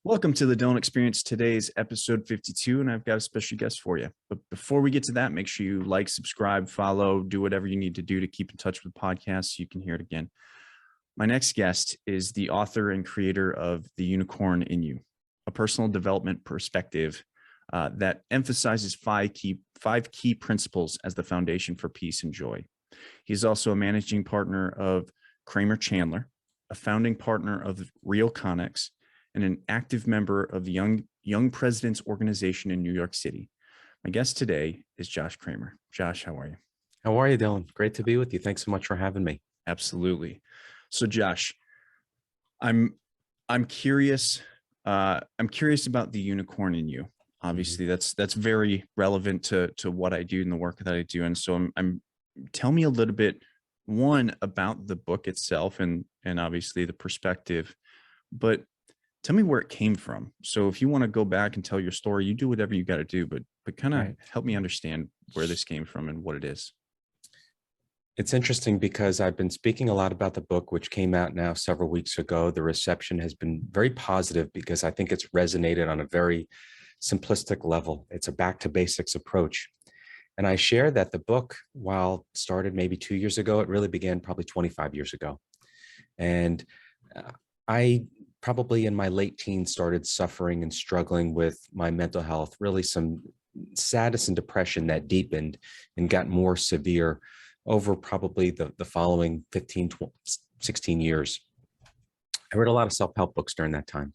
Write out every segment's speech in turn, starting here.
Welcome to the Don't Experience. Today's episode 52, and I've got a special guest for you. But before we get to that, make sure you like, subscribe, follow, do whatever you need to do to keep in touch with the podcast so you can hear it again. My next guest is the author and creator of The Unicorn in You, a personal development perspective that emphasizes five key principles as the foundation for peace and joy. He's also a managing partner of Kramer Chandler, a founding partner of Real Connex, and an active member of the Young Presidents Organization in New York City. My guest today is Josh Kramer. Josh, how are you? How are you, Dylan? Great to be with you. Thanks so much for having me. Absolutely. So, Josh, I'm curious. I'm curious about the unicorn in you. Obviously, that's very relevant to what I do and the work that I do. And so, I'm tell me a little bit, one, about the book itself, and obviously the perspective, but tell me where it came from. So if you want to go back and tell your story, you do whatever you got to do, but kind of help me understand where this came from and what it is. It's interesting because I've been speaking a lot about the book, which came out now several weeks ago. The reception has been very positive because I think it's resonated on a very simplistic level. It's a back to basics approach. And I share that the book, while started maybe 2 years ago, it really began probably 25 years ago. And I probably in my late teens started suffering and struggling with my mental health, really some sadness and depression that deepened and got more severe over probably the following 15, 12, 16 years. I read a lot of self-help books during that time,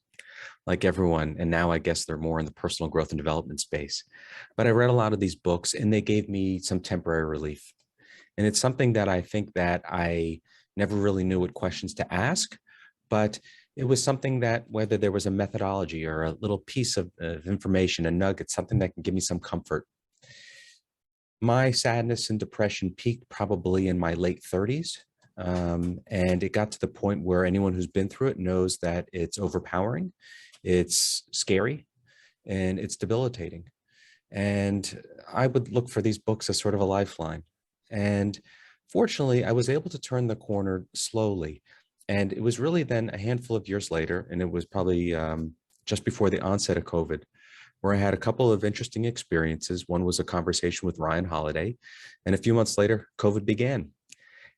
like everyone. And now I guess they're more in the personal growth and development space. But I read a lot of these books and they gave me some temporary relief. And it's something that I think that I never really knew what questions to ask, but it was something that whether there was a methodology or a little piece of information, a nugget, something that can give me some comfort. My sadness and depression peaked probably in my late 30s. And it got to the point where anyone who's been through it knows that it's overpowering, it's scary, and it's debilitating. And I would look for these books as sort of a lifeline. And fortunately, I was able to turn the corner slowly. And it was really then a handful of years later, and it was probably just before the onset of COVID, where I had a couple of interesting experiences. One was a conversation with Ryan Holiday, and a few months later, COVID began.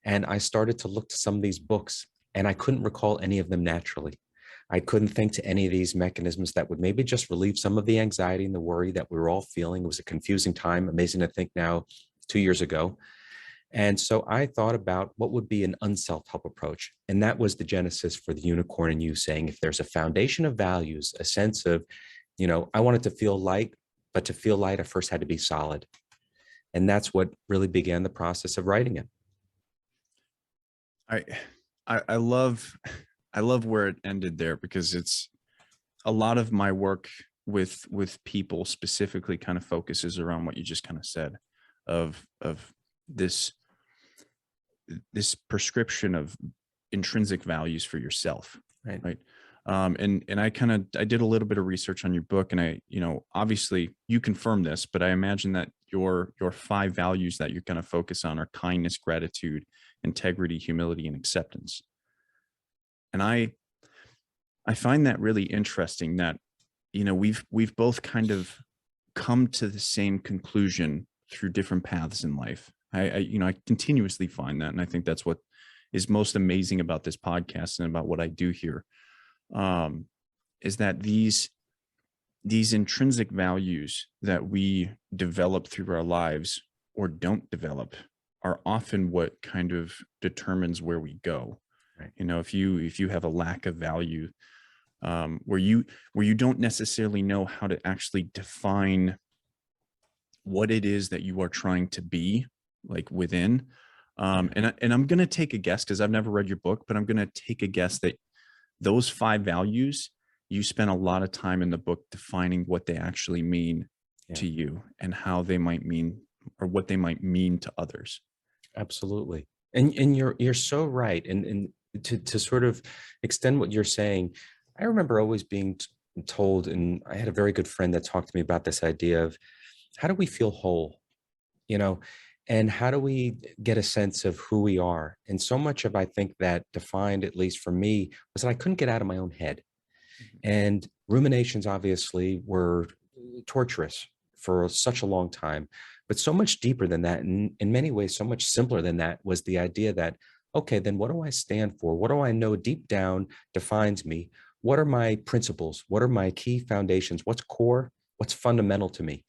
And I started to look to some of these books, and I couldn't recall any of them naturally. I couldn't think to any of these mechanisms that would maybe just relieve some of the anxiety and the worry that we were all feeling. It was a confusing time, amazing to think now, 2 years ago. And so I thought about what would be an unself-help approach. And that was the genesis for the unicorn in you, saying if there's a foundation of values, a sense of, I wanted to feel light, but to feel light, I first had to be solid. And that's what really began the process of writing it. I love where it ended there, because it's a lot of my work with people specifically kind of focuses around what you just kind of said of this prescription of intrinsic values for yourself. Right. And I did a little bit of research on your book, and obviously you confirm this, but I imagine that your 5 values that you're going to focus on are kindness, gratitude, integrity, humility, and acceptance. And I find that really interesting that, we've both kind of come to the same conclusion through different paths in life. I continuously find that. And I think that's what is most amazing about this podcast and about what I do here, is that these intrinsic values that we develop through our lives or don't develop are often what kind of determines where we go. Right. If you have a lack of value, where you don't necessarily know how to actually define what it is that you are trying to be, like within. And I'm going to take a guess, because I've never read your book, but I'm going to take a guess that those 5 values, you spend a lot of time in the book defining what they actually mean to you and how they might mean, or what they might mean to others. Absolutely. And you're so right. And to sort of extend what you're saying, I remember always being told, and I had a very good friend that talked to me about this idea of how do we feel whole, and how do we get a sense of who we are? And so much of, I think, that defined, at least for me, was that I couldn't get out of my own head. And Ruminations obviously were torturous for such a long time, but so much deeper than that, and in many ways, so much simpler than that was the idea that, okay, then what do I stand for? What do I know deep down defines me? What are my principles? What are my key foundations? What's core? What's fundamental to me?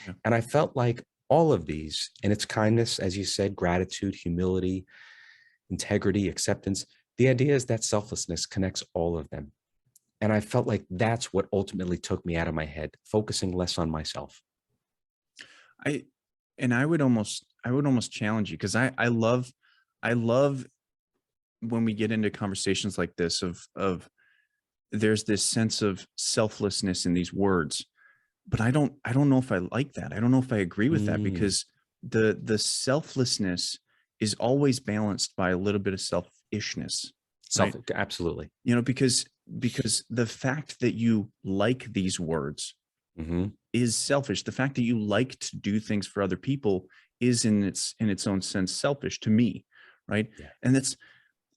Yeah. And I felt like all of these, and it's kindness, as you said, gratitude, humility, integrity, acceptance. The idea is that selflessness connects all of them. And I felt like that's what ultimately took me out of my head, focusing less on myself. I and I would almost challenge you because I love when we get into conversations like this of there's this sense of selflessness in these words, but I don't know if I like that. I don't know if I agree with that Mm, because the selflessness is always balanced by a little bit of selfishness, self, right? absolutely. Because the fact that you like these words Hmm. is selfish. The fact that you like to do things for other people is in its own sense selfish to me, right? Yeah. And that's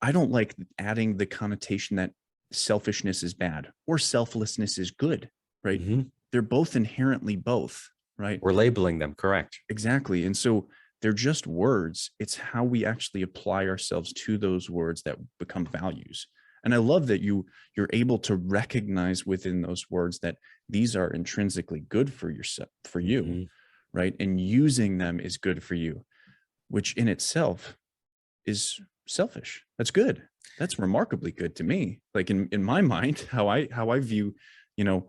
I don't like adding the connotation that selfishness is bad or selflessness is good, right? Hmm. They're both inherently both, right? We're labeling them, correct. Exactly. And so they're just words. It's how we actually apply ourselves to those words that become values. And I love that you're able to recognize within those words that these are intrinsically good for yourself, for you, Hmm. right? And using them is good for you, which in itself is selfish. That's good. That's remarkably good to me. Like in my mind, how I view, you know,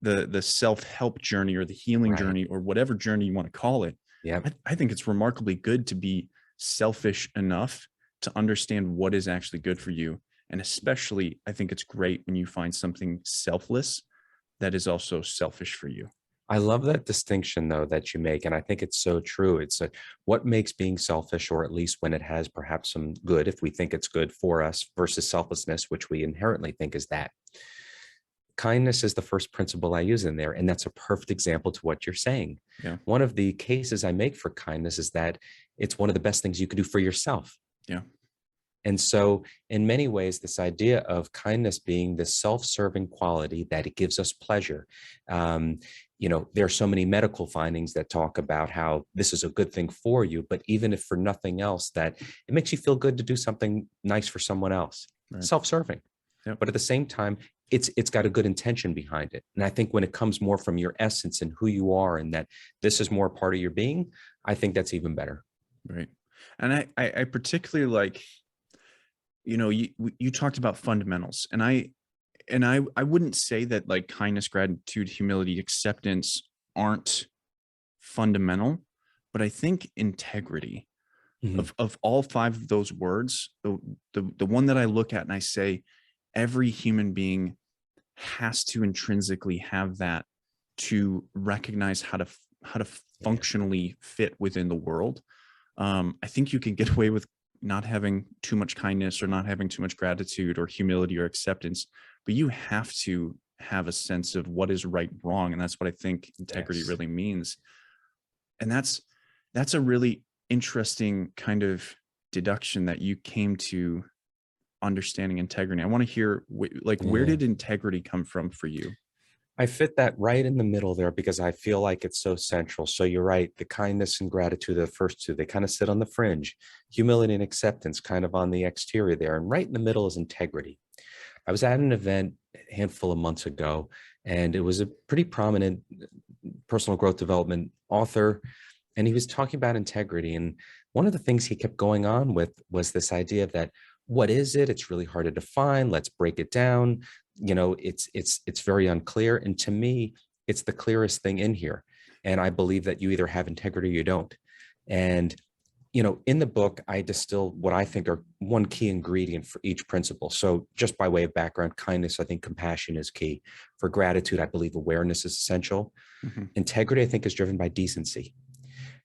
the self-help journey or the healing Right. journey or whatever journey you want to call it. Yep. I think it's remarkably good to be selfish enough to understand what is actually good for you. And especially, I think it's great when you find something selfless that is also selfish for you. I love that distinction though that you make. And I think it's so true. It's a, what makes being selfish, or at least when it has perhaps some good, if we think it's good for us, versus selflessness, which we inherently think is that. Kindness is the first principle I use in there. And that's a perfect example to what you're saying. Yeah. One of the cases I make for kindness is that it's one of the best things you can do for yourself. Yeah. And so, in many ways, this idea of kindness being this self-serving quality that it gives us pleasure. Um, there are so many medical findings that talk about how this is a good thing for you, but even if for nothing else, that it makes you feel good to do something nice for someone else, Right. self-serving. Yep. But at the same time, it's got a good intention behind it. And I think when it comes more from your essence and who you are, and that this is more part of your being, I think that's even better. Right. And I particularly like, you talked about fundamentals, and I wouldn't say that like kindness, gratitude, humility, acceptance aren't fundamental, but I think integrity Mhm. of all five of those words, the one that I look at and I say every human being has to intrinsically have that to recognize how to Yeah. functionally fit within the world. I think you can get away with not having too much kindness or not having too much gratitude or humility or acceptance, but you have to have a sense of what is right and wrong. And that's what I think integrity Yes. really means. And that's a really interesting kind of deduction that you came to understanding integrity. I want to hear like where Yeah. did integrity come from for you? I fit that right in the middle there because I feel like it's so central. So you're right. The kindness and gratitude, the first two, they kind of sit on the fringe. Humility and acceptance kind of on the exterior there. And right in the middle is integrity. I was at an event a handful of months ago, and it was a pretty prominent personal growth development author. And he was talking about integrity. And one of the things he kept going on with was this idea that what is it? It's really hard to define. Let's break it down. It's very unclear. And to me, it's the clearest thing in here. And I believe that you either have integrity or you don't. And in the book, I distill what I think are one key ingredient for each principle. So, just by way of background, kindness, I think compassion is key. For gratitude, I believe awareness is essential. Mhm. Integrity, I think, is driven by decency.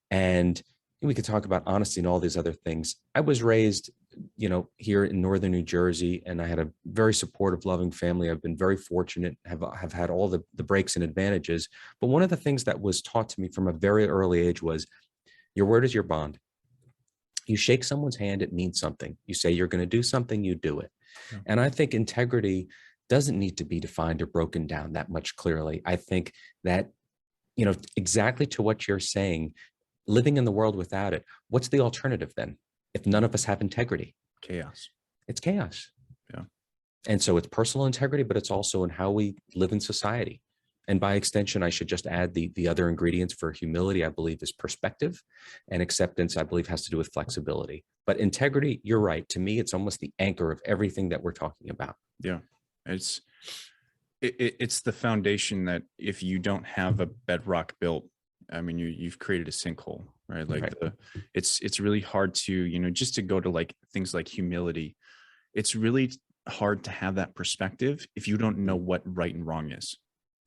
And we could talk about honesty and all these other things. I was raised, here in northern New Jersey, and I had a very supportive, loving family. I've been very fortunate, have had all the breaks and advantages. But one of the things that was taught to me from a very early age was your word is your bond. You shake someone's hand, it means something. You say you're going to do something, you do it. Yeah. And I think integrity doesn't need to be defined or broken down that much clearly. I think that, exactly to what you're saying, living in the world without it, what's the alternative then? If none of us have integrity, Chaos. it's chaos. Yeah. And so it's personal integrity, but it's also in how we live in society. And by extension, I should just add the other ingredients for humility, I believe, is perspective, and acceptance, I believe, has to do with flexibility. But integrity, you're right. To me, it's almost the anchor of everything that we're talking about. Yeah. It's the foundation that if you don't have a bedrock built, I mean, you've created a sinkhole, right? Like Right. it's really hard to, just to go to like things like humility. It's really hard to have that perspective if you don't know what right and wrong is,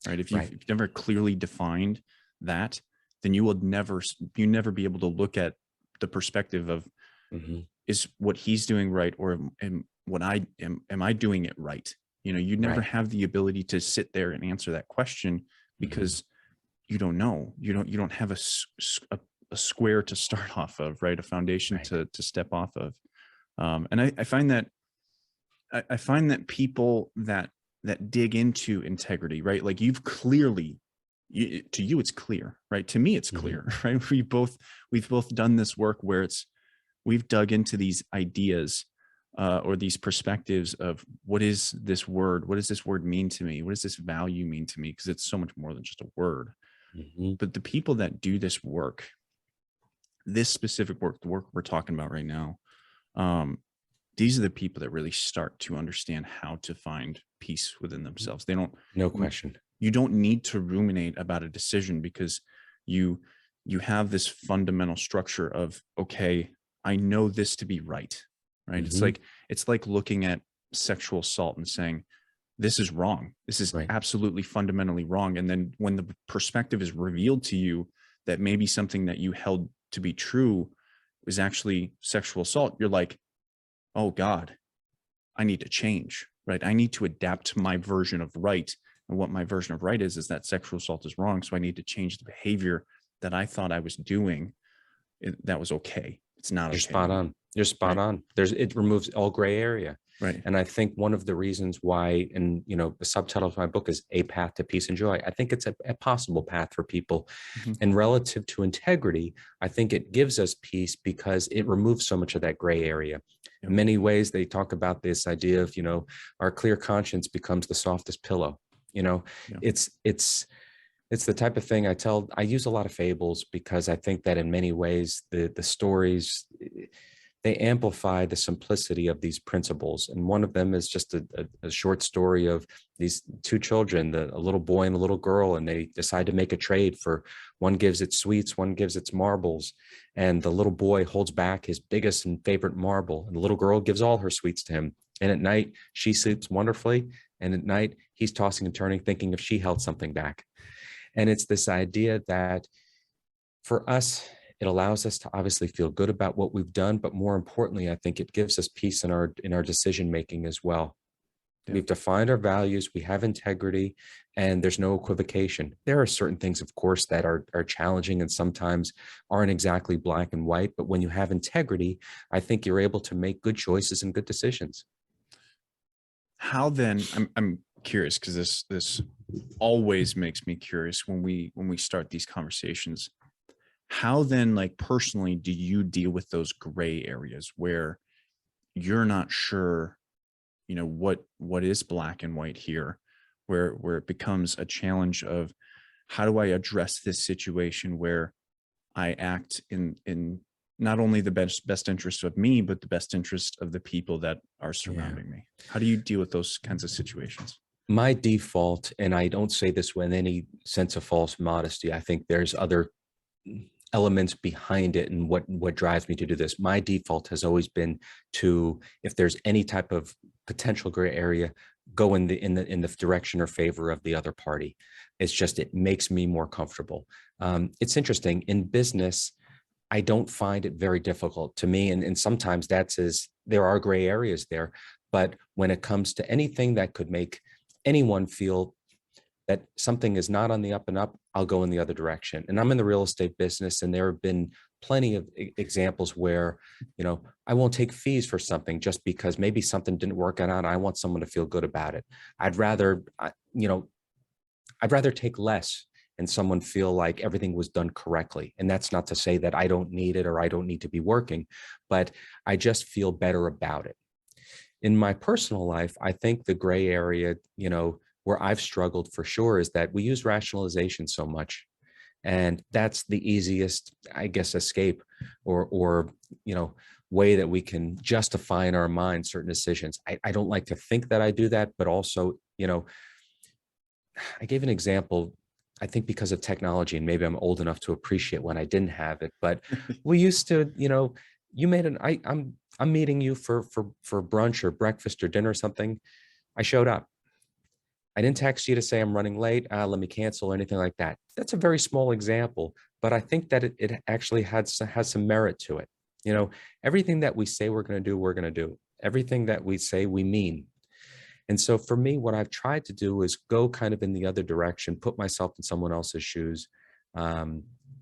right? If Right. you've never clearly defined that, then you never be able to look at the perspective of, is what he's doing right, or am I doing it right? You never Right. have the ability to sit there and answer that question because you don't know. You don't have a square to start off of, right? A foundation Right. to step off of. And I find that I find that people that dig into integrity, right? Like you've clearly, to you it's clear, right? To me it's clear, right? We've both done this work where we've dug into these ideas, or these perspectives of what is this word? What does this word mean to me? What does this value mean to me? Because it's so much more than just a word. But the people that do this work, this specific work, the work we're talking about right now, these are the people that really start to understand how to find peace within themselves. They don't, No question. you don't need to ruminate about a decision because you have this fundamental structure of, okay, I know this to be right. It's like looking at sexual assault and saying, this is wrong. This is Right. absolutely fundamentally wrong. And then when the perspective is revealed to you that maybe something that you held to be true is actually sexual assault, you're like, oh God, I need to change, right? I need to adapt to my version of right. And what my version of right is that sexual assault is wrong. So I need to change the behavior that I thought I was doing. That was okay. It's not You're okay spot anymore. on. You're spot Right. on. It removes all gray area. Right. And I think one of the reasons why, and the subtitle of my book is A Path to Peace and Joy. I think it's a possible path for people. Mhm. And relative to integrity, I think it gives us peace because it removes so much of that gray area. Yep. In many ways, they talk about this idea of, our clear conscience becomes the softest pillow. Yeah. It's the type of thing I use a lot of fables because I think that in many ways, the stories, they amplify the simplicity of these principles. And one of them is just a short story of these two children, a little boy and a little girl, and they decide to make a trade for one gives it sweets, one gives its marbles. And the little boy holds back his biggest and favorite marble, and the little girl gives all her sweets to him. And at night, she sleeps wonderfully. And at night, he's tossing and turning, thinking if she held something back. And it's this idea that for us, it allows us to obviously feel good about what we've done, but more importantly, I think it gives us peace in our decision making as well. Yeah. We've defined our values, we have integrity, and there's no equivocation. There are certain things, of course, that are challenging and sometimes aren't exactly black and white, but when you have integrity, I think you're able to make good choices and good decisions. How then, I'm curious because this always makes me curious when we start these conversations. How then, like personally, do you deal with those gray areas where you're not sure, what is black and white here, where it becomes a challenge of how do I address this situation where I act in not only the best interest of me, but the best interest of the people that are surrounding me? How do you deal with those kinds of situations? My default, and I don't say this with any sense of false modesty, I think there's other elements behind it and what drives me to do this. My default has always been to, if there's any type of potential gray area, go in the direction or favor of the other party. It's just, it makes me more comfortable. It's interesting in business. I don't find it very difficult to me. And sometimes there are gray areas there, but when it comes to anything that could make anyone feel that something is not on the up and up, I'll go in the other direction. And I'm in the real estate business, and there have been plenty of examples where, I won't take fees for something just because maybe something didn't work out and I want someone to feel good about it. I'd rather, I'd rather take less and someone feel like everything was done correctly. And that's not to say that I don't need it or I don't need to be working, but I just feel better about it. In my personal life, I think the gray area, where I've struggled for sure is that we use rationalization so much. And that's the easiest, I guess, escape or way that we can justify in our mind certain decisions. I don't like to think that I do that, but also, I gave an example, I think because of technology, and maybe I'm old enough to appreciate when I didn't have it, but we used to, you made I'm meeting you for brunch or breakfast or dinner or something. I showed up. I didn't text you to say I'm running late. Let me cancel or anything like that. That's a very small example, but I think that it actually has some merit to it. Everything that we say we're going to do, we're going to do. Everything that we say, we mean. And so for me, what I've tried to do is go kind of in the other direction, put myself in someone else's shoes.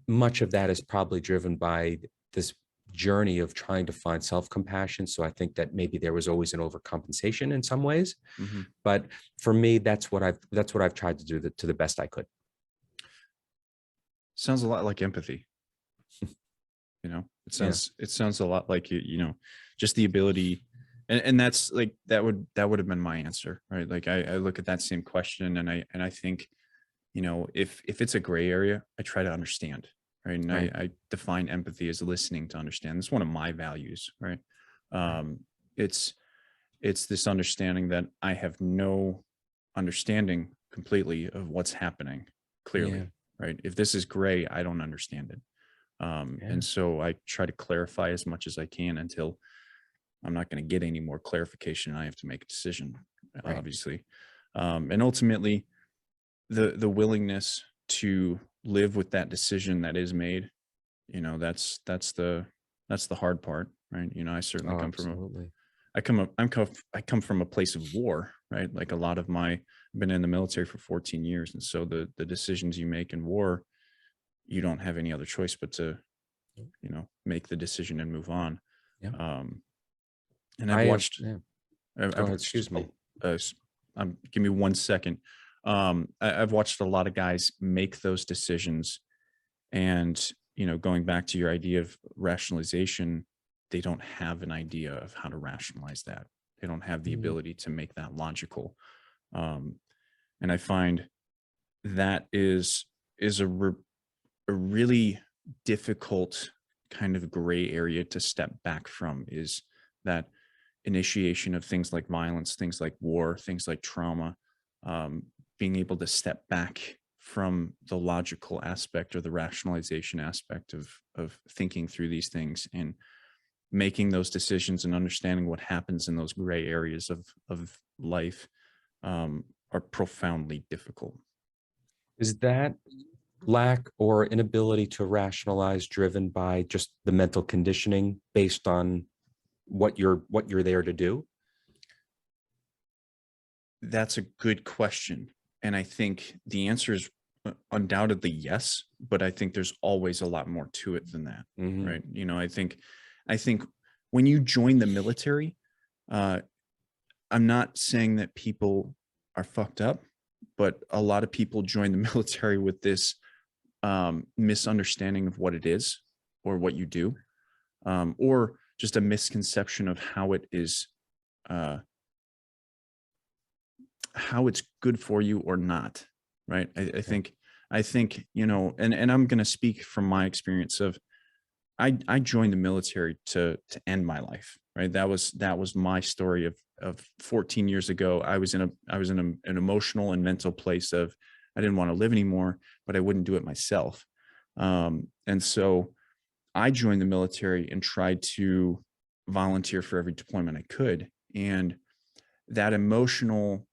Much of that is probably driven by this journey of trying to find self-compassion. So I think that maybe there was always an overcompensation in some ways, but for me, that's what I've tried to do to the best I could. Sounds a lot like empathy. It sounds a lot like just the ability, and that's like that would have been my answer, right? Like I look at that same question and I think, if it's a gray area, I try to understand. Right. And Right. I define empathy as listening to understand. It's one of my values. Right. It's this understanding that I have no understanding completely of what's happening clearly. Yeah. Right. If this is gray, I don't understand it. And so I try to clarify as much as I can until I'm not going to get any more clarification. And I have to make a decision, Right. obviously. And ultimately, the willingness to live with that decision that is made, that's the hard part, right? I certainly come Absolutely. I come from a place of war, right? Like I've been in the military for 14 years. And so the decisions you make in war, you don't have any other choice but to, make the decision and move on. Yeah. And I've watched, Go ahead, excuse me. Give me 1 second. I've watched a lot of guys make those decisions, and going back to your idea of rationalization, they don't have an idea of how to rationalize that. They don't have the ability to make that logical, and I find that is a really difficult kind of gray area to step back from, is that initiation of things like violence, things like war, things like trauma. Being able to step back from the logical aspect or the rationalization aspect of thinking through these things and making those decisions and understanding what happens in those gray areas of life are profoundly difficult. Is that lack or inability to rationalize driven by just the mental conditioning based on what you're there to do? That's a good question. And I think the answer is undoubtedly yes, but I think there's always a lot more to it than that. Right. I think when you join the military, I'm not saying that people are fucked up, but a lot of people join the military with this misunderstanding of what it is or what you do, or just a misconception of how it is, how it's good for you or not. Right. I think, and I'm going to speak from my experience of, I joined the military to end my life. Right. That was my story of 14 years ago. I was in an emotional and mental place of, I didn't want to live anymore, but I wouldn't do it myself. And so I joined the military and tried to volunteer for every deployment I could. And that emotional,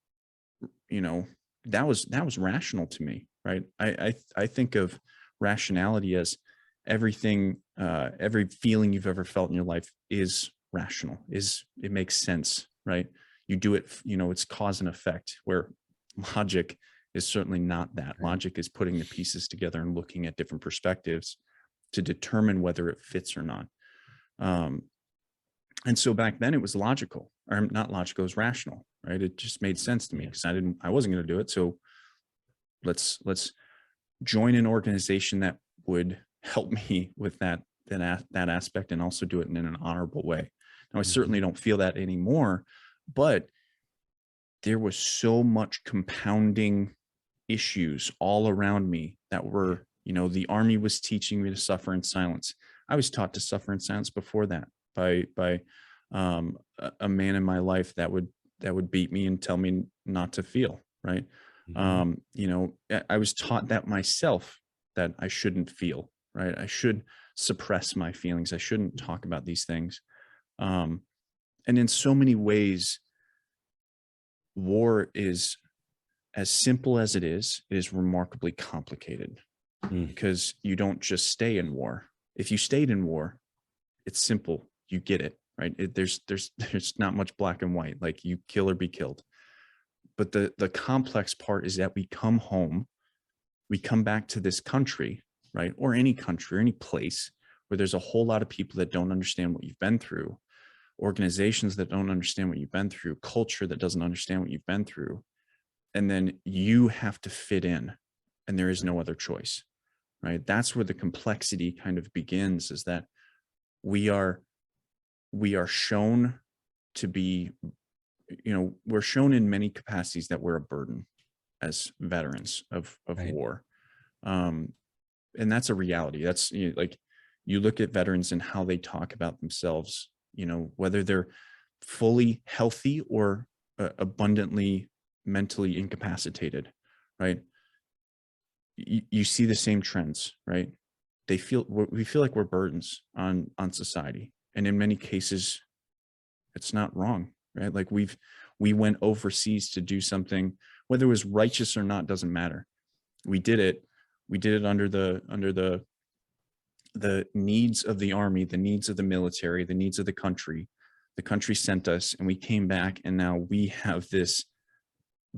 that was rational to me. Right. I think of rationality as everything, every feeling you've ever felt in your life is rational, it makes sense. Right. You do it, it's cause and effect, where logic is certainly not that. Right. Logic is putting the pieces together and looking at different perspectives to determine whether it fits or not. And so back then it was logical, or not logical, it was rational, right? It just made sense to me because I wasn't going to do it. So let's join an organization that would help me with that aspect, and also do it in an honorable way. Now, I certainly don't feel that anymore, but there was so much compounding issues all around me that were, the Army was teaching me to suffer in silence. I was taught to suffer in silence before that by a man in my life that would beat me and tell me not to feel, right. I was taught that myself, that I shouldn't feel, right. I should suppress my feelings. I shouldn't talk about these things. And in so many ways, war is, as simple as it is remarkably complicated, because you don't just stay in war. If you stayed in war, it's simple. You get it, right? There's not much black and white, like you kill or be killed. But the complex part is that we come home, we come back to this country, right? Or any country, or any place where there's a whole lot of people that don't understand what you've been through, organizations that don't understand what you've been through, culture that doesn't understand what you've been through. And then you have to fit in, and there is no other choice, right? That's where the complexity kind of begins, is that we are shown to be, we're shown in many capacities that we're a burden as veterans of Right. war. And that's a reality. That's, like, you look at veterans and how they talk about themselves, whether they're fully healthy or abundantly mentally incapacitated, right? You see the same trends, right? We feel like we're burdens on society. And in many cases, it's not wrong, right? Like we went overseas to do something, whether it was righteous or not, doesn't matter. We did it under the needs of the Army, the needs of the military, the needs of the country. The country sent us, and we came back, and now we have this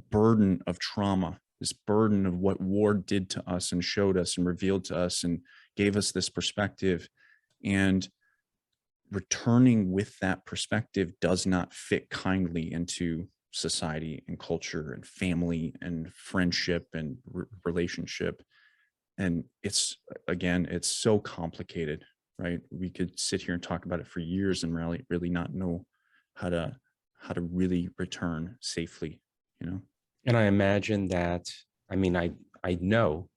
burden of trauma, this burden of what war did to us and showed us and revealed to us and gave us this perspective. And returning with that perspective does not fit kindly into society and culture and family and friendship and relationship. And it's so complicated, right? We could sit here and talk about it for years and really not know how to really return safely, And I imagine that, I mean, I know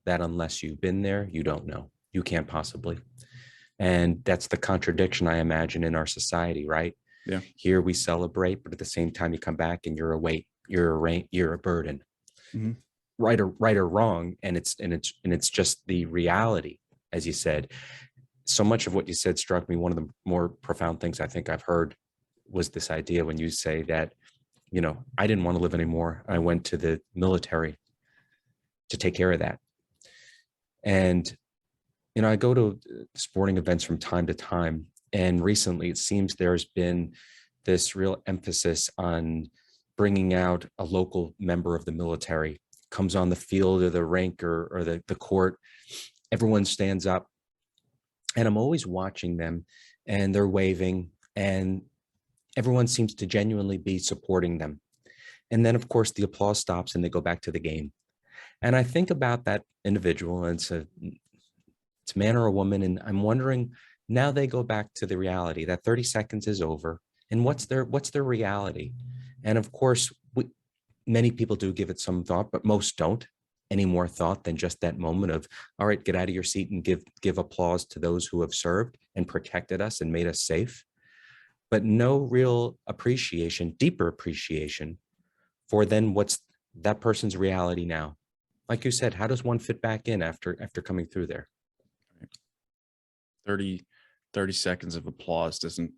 that unless you've been there, you don't know. You can't possibly. And that's the contradiction, I imagine, in our society, right? Yeah. Here we celebrate, but at the same time you come back and you're a weight, you're a burden. Mm-hmm. Right or wrong, and it's just the reality, as you said. So much of what you said struck me. One of the more profound things I think I've heard was this idea when you say that, I didn't want to live anymore. I went to the military to take care of that. And, I go to sporting events from time to time. And recently it seems there's been this real emphasis on bringing out a local member of the military, comes on the field or the rink or the court. Everyone stands up. And I'm always watching them, and they're waving, and everyone seems to genuinely be supporting them. And then, of course, the applause stops and they go back to the game. And I think about that individual, and it's a man or a woman. And I'm wondering, now they go back to the reality that 30 seconds is over. And what's their reality? And of course, many people do give it some thought, but most don't any more thought than just that moment of, all right, get out of your seat and give applause to those who have served and protected us and made us safe. But no real appreciation, deeper appreciation for then what's that person's reality now. Like you said, how does one fit back in after coming through there? 30 seconds of applause doesn't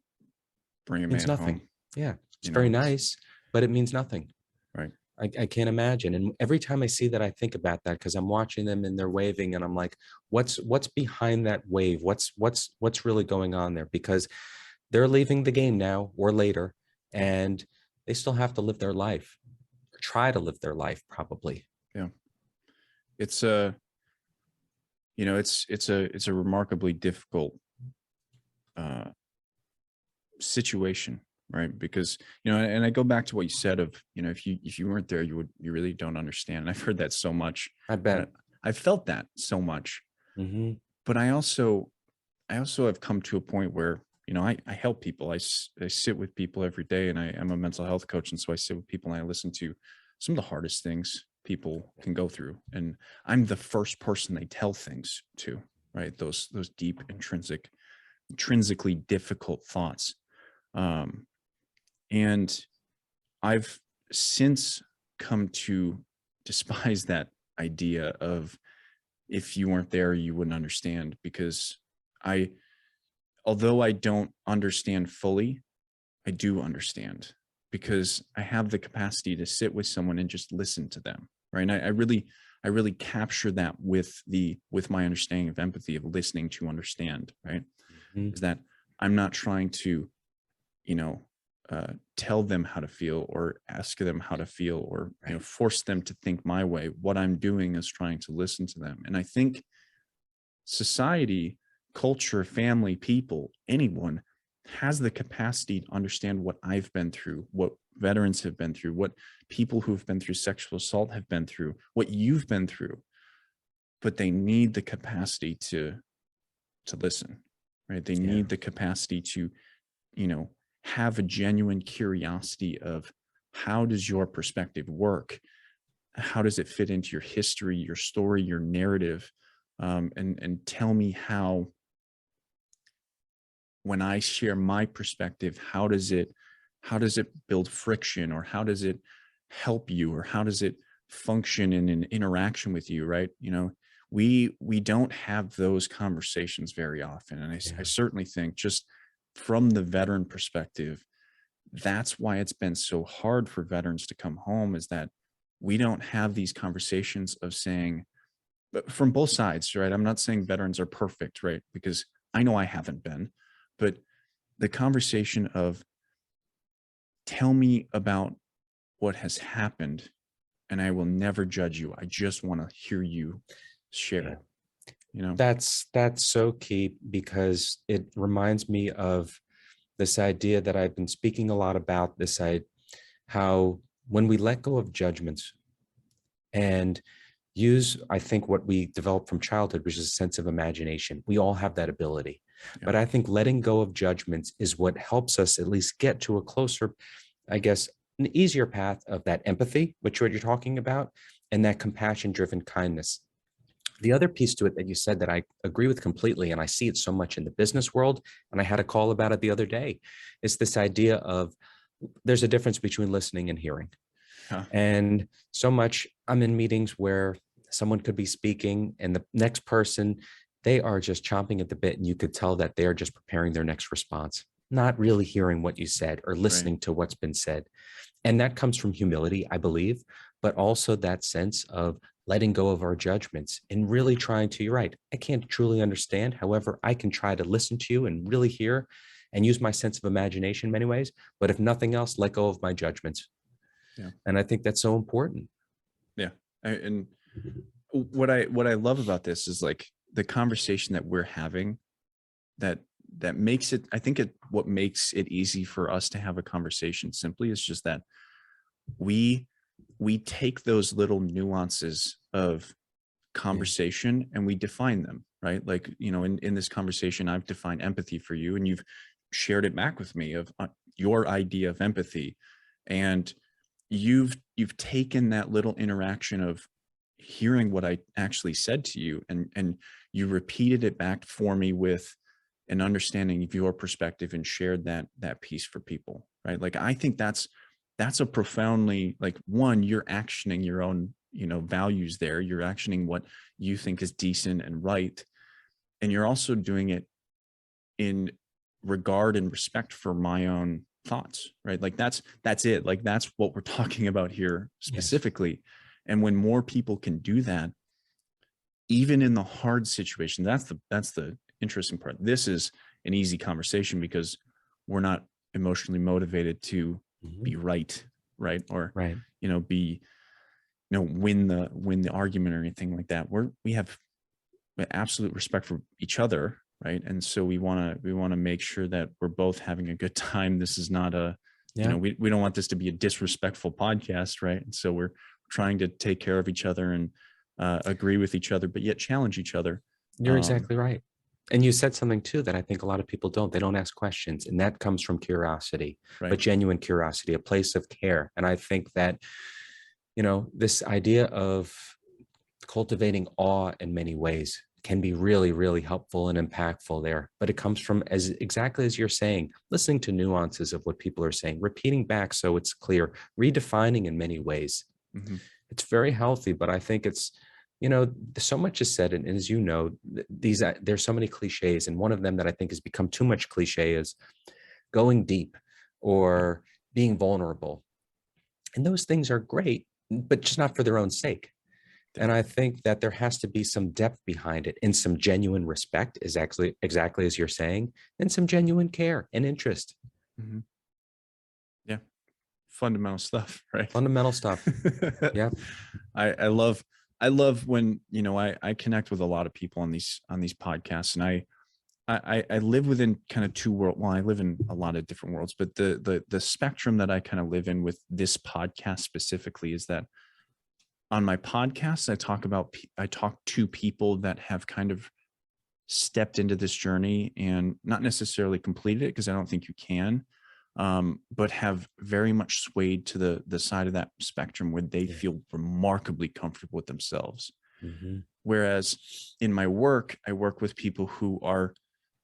bring a Means man nothing. home. Yeah, it's very nice, but it means nothing. Right. I can't imagine. And every time I see that, I think about that, because I'm watching them and they're waving, and I'm like, what's behind that wave? What's really going on there? Because they're leaving the game now or later, and they still have to live their life, or try to live their life, probably. Yeah. It's a, it's a remarkably difficult uh, situation, right? Because, and I go back to what you said of, if you weren't there, you really don't understand. And I've heard that so much. I And bet. I've felt that so much, Hmm. but I also have come to a point where, I help people. I sit with people every day, and I'm a mental health coach. And so I sit with people and I listen to some of the hardest things people can go through. And I'm the first person they tell things to, right? Those deep, intrinsically difficult thoughts. Um, and I've since come to despise that idea of, if you weren't there, you wouldn't understand, because I, although I don't understand fully, I do understand, because I have the capacity to sit with someone and just listen to them. Right. And I really capture that with my understanding of empathy, of listening to understand, right? Hmm. Is that I'm not trying to, you know, tell them how to feel or ask them how to feel, or, Right. force them to think my way. What I'm doing is trying to listen to them. And I think society, culture, family, people, anyone has the capacity to understand what I've been through, what veterans have been through, what people who've been through sexual assault have been through, what you've been through. But they need the capacity to listen, right? They Yeah. need the capacity to, you know, have a genuine curiosity of, how does your perspective work? How does it fit into your history, your story, your narrative? And tell me how, when I share my perspective, how does it build friction, or how does it help you, or how does it function in an interaction with you, right? We don't have those conversations very often. And I Yeah. certainly think, just from the veteran perspective, that's why it's been so hard for veterans to come home, is that we don't have these conversations of saying, but from both sides, right? I'm not saying veterans are perfect, right? Because I know I haven't been, but the conversation of, tell me about what has happened, and I will never judge you. I just want to hear you Yeah. share, you know? That's so key, because it reminds me of this idea that I've been speaking a lot about, how when we let go of judgments and use, I think, what we develop from childhood, which is a sense of imagination. We all have that ability. Yeah. But I think letting go of judgments is what helps us at least get to a closer, I guess, an easier path of that empathy, which what you're talking about, and that compassion driven kindness. The other piece to it that you said that I agree with completely, and I see it so much in the business world, and I had a call about it the other day, is this idea of, there's a difference between listening and hearing. Huh. And so much, I'm in meetings where someone could be speaking and the next person, they are just chomping at the bit, and you could tell that they're just preparing their next response, not really hearing what you said or listening Right. to what's been said. And that comes from humility, I believe, but also that sense of letting go of our judgments and really trying to, you're right, I can't truly understand. However, I can try to listen to you and really hear and use my sense of imagination in many ways. But if nothing else, let go of my judgments. Yeah. And I think that's so important. Yeah. And what I love about this is, like, the conversation that we're having, that makes it, I think what makes it easy for us to have a conversation simply is just that we take those little nuances of Yeah. conversation and we define them, right? Like, in this conversation, I've defined empathy for you, and you've shared it back with me of your idea of empathy. And you've taken that little interaction of hearing what I actually said to you, and you repeated it back for me with an understanding of your perspective, and shared that piece for people, right? Like, I think that's a profoundly, like, one, you're actioning your own, values there. You're actioning what you think is decent and right. And you're also doing it in regard and respect for my own thoughts, right? Like, that's it. Like, that's what we're talking about here Yes. specifically. And when more people can do that, even in the hard situation, that's the interesting part. This is an easy conversation because we're not emotionally motivated to Mhm. be right, or, Right. be win the argument or anything like that. We have absolute respect for each other, right? And so we want to make sure that we're both having a good time. This is not a, we don't want this to be a disrespectful podcast, right? And so we're trying to take care of each other and agree with each other, but yet challenge each other. You're exactly right. And you said something too that I think a lot of people don't. They don't ask questions, and that comes from curiosity, but genuine curiosity, a place of care. And I think that, this idea of cultivating awe in many ways can be really, really helpful and impactful there. But it comes from, as exactly as you're saying, listening to nuances of what people are saying, repeating back so it's clear, redefining in many ways. Mm-hmm. It's very healthy, but I think it's, so much is said, and as you know, there's so many cliches, and one of them that I think has become too much cliche is going deep or being vulnerable. And those things are great, but just not for their own sake. And I think that there has to be some depth behind it and some genuine respect, is actually exactly as you're saying, and some genuine care and interest. Mm-hmm. Yeah. Fundamental stuff, right? Fundamental stuff. Yeah. I love when, I connect with a lot of people on these podcasts, and I live within kind of two worlds. Well, I live in a lot of different worlds, but the spectrum that I kind of live in with this podcast specifically is that on my podcast, I talk to people that have kind of stepped into this journey and not necessarily completed it, because I don't think you can, but have very much swayed to the side of that spectrum where they feel remarkably comfortable with themselves. Mm-hmm. Whereas in my work, I work with people who are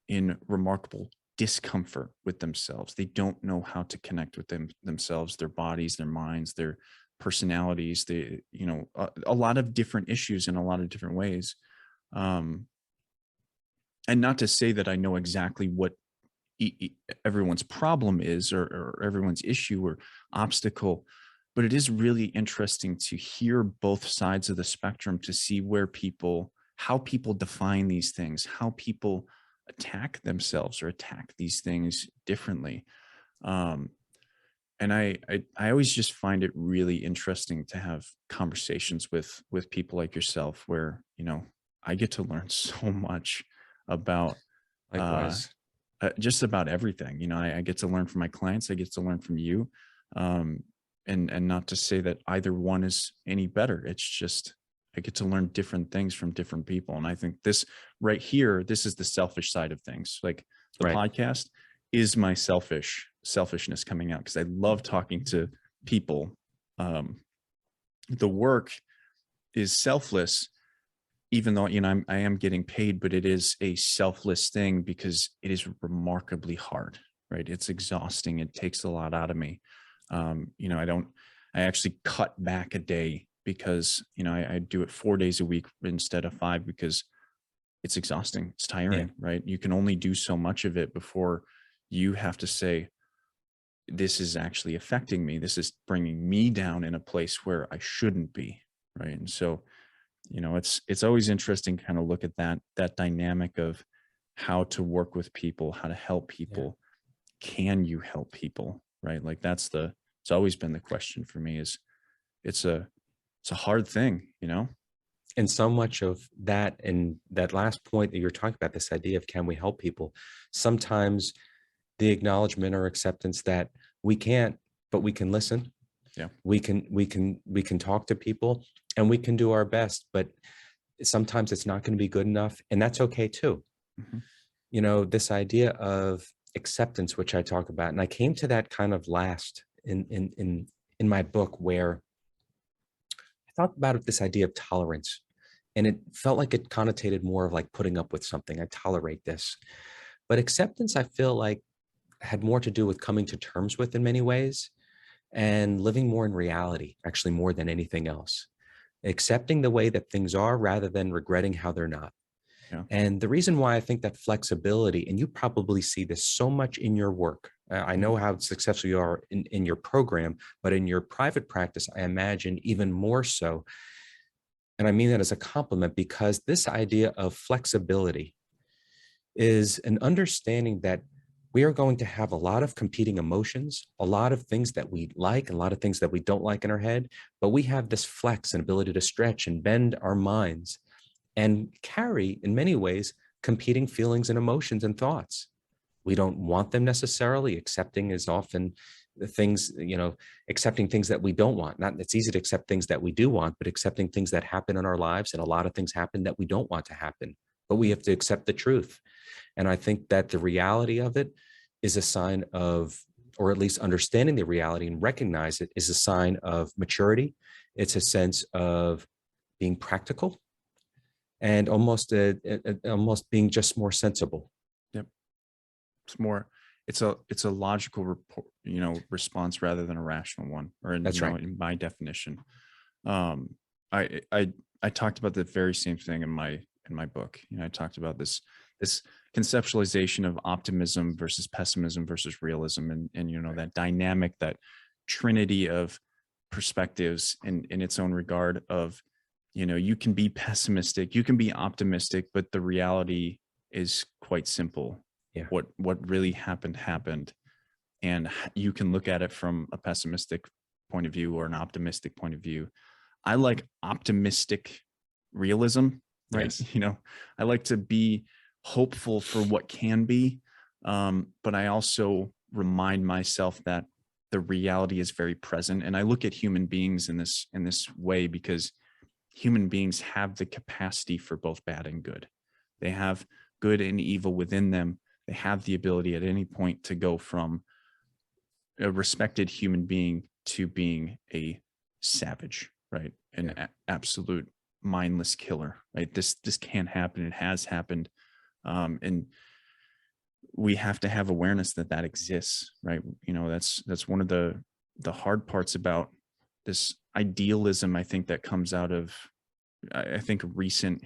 in remarkable discomfort with themselves. They don't know how to connect with themselves, their bodies, their minds, their personalities, a lot of different issues in a lot of different ways. And not to say that I know exactly what everyone's problem is or everyone's issue or obstacle, but it is really interesting to hear both sides of the spectrum, to see how people define these things, how people attack themselves or attack these things differently. And I always just find it really interesting to have conversations with people like yourself, where, I get to learn so much about just about everything. I get to learn from my clients. I get to learn from you. And not to say that either one is any better. It's just, I get to learn different things from different people. And I think this right here, this is the selfish side of things. Like the podcast is my selfishness coming out, because I love talking to people. The work is selfless, even though, I am getting paid, but it is a selfless thing because it is remarkably hard, right? It's exhausting. It takes a lot out of me. I actually cut back a day because, I do it 4 days a week instead of 5, because it's exhausting. It's tiring, right? You can only do so much of it before you have to say, this is actually affecting me. This is bringing me down in a place where I shouldn't be. Right. And so, it's always interesting to kind of look at that dynamic of how to work with people, how to help people. Yeah. Can you help people? Right. Like it's always been the question for me. It's a hard thing, And so much of that, and that last point that you're talking about, this idea of can we help people, sometimes the acknowledgement or acceptance that we can't, but we can listen. Yeah. We can talk to people, and we can do our best, but sometimes it's not going to be good enough. And that's okay too. Mm-hmm. This idea of acceptance, which I talk about, and I came to that kind of last in my book, where I thought about this idea of tolerance, and it felt like it connotated more of like putting up with something. I tolerate this, but acceptance, I feel like, had more to do with coming to terms with in many ways, and living more in reality, actually more than anything else. Accepting the way that things are rather than regretting how they're not. Yeah. And the reason why I think that flexibility, and you probably see this so much in your work, I know how successful you are in your program, but in your private practice, I imagine even more so. And I mean that as a compliment, because this idea of flexibility is an understanding that we are going to have a lot of competing emotions, a lot of things that we like, and a lot of things that we don't like in our head, but we have this flex and ability to stretch and bend our minds and carry, in many ways, competing feelings and emotions and thoughts. We don't want them necessarily. Accepting is often the things, accepting things that we don't want. Not, it's easy to accept things that we do want, but accepting things that happen in our lives, and a lot of things happen that we don't want to happen, but we have to accept the truth. And I think that the reality of it is a sign of, or at least understanding the reality and recognize it is a sign of maturity. It's a sense of being practical and almost being just more sensible. Yep. It's a logical report, response rather than a rational one, or That's right. in my definition. I talked about the very same thing in my book. I talked about this conceptualization of optimism versus pessimism versus realism, and that dynamic, that trinity of perspectives in its own regard of, you can be pessimistic, you can be optimistic, but the reality is quite simple. Yeah. What really happened, and you can look at it from a pessimistic point of view or an optimistic point of view. I like optimistic realism, right? Yes. I like to be hopeful for what can be, but I also remind myself that the reality is very present. And I look at human beings in this way because human beings have the capacity for both bad and good. They have good and evil within them. They have the ability at any point to go from a respected human being to being a savage, right? An absolute mindless killer, right? This can happen. It has happened. And we have to have awareness that exists, right? That's one of the hard parts about this idealism, I think, that comes out of, I think, recent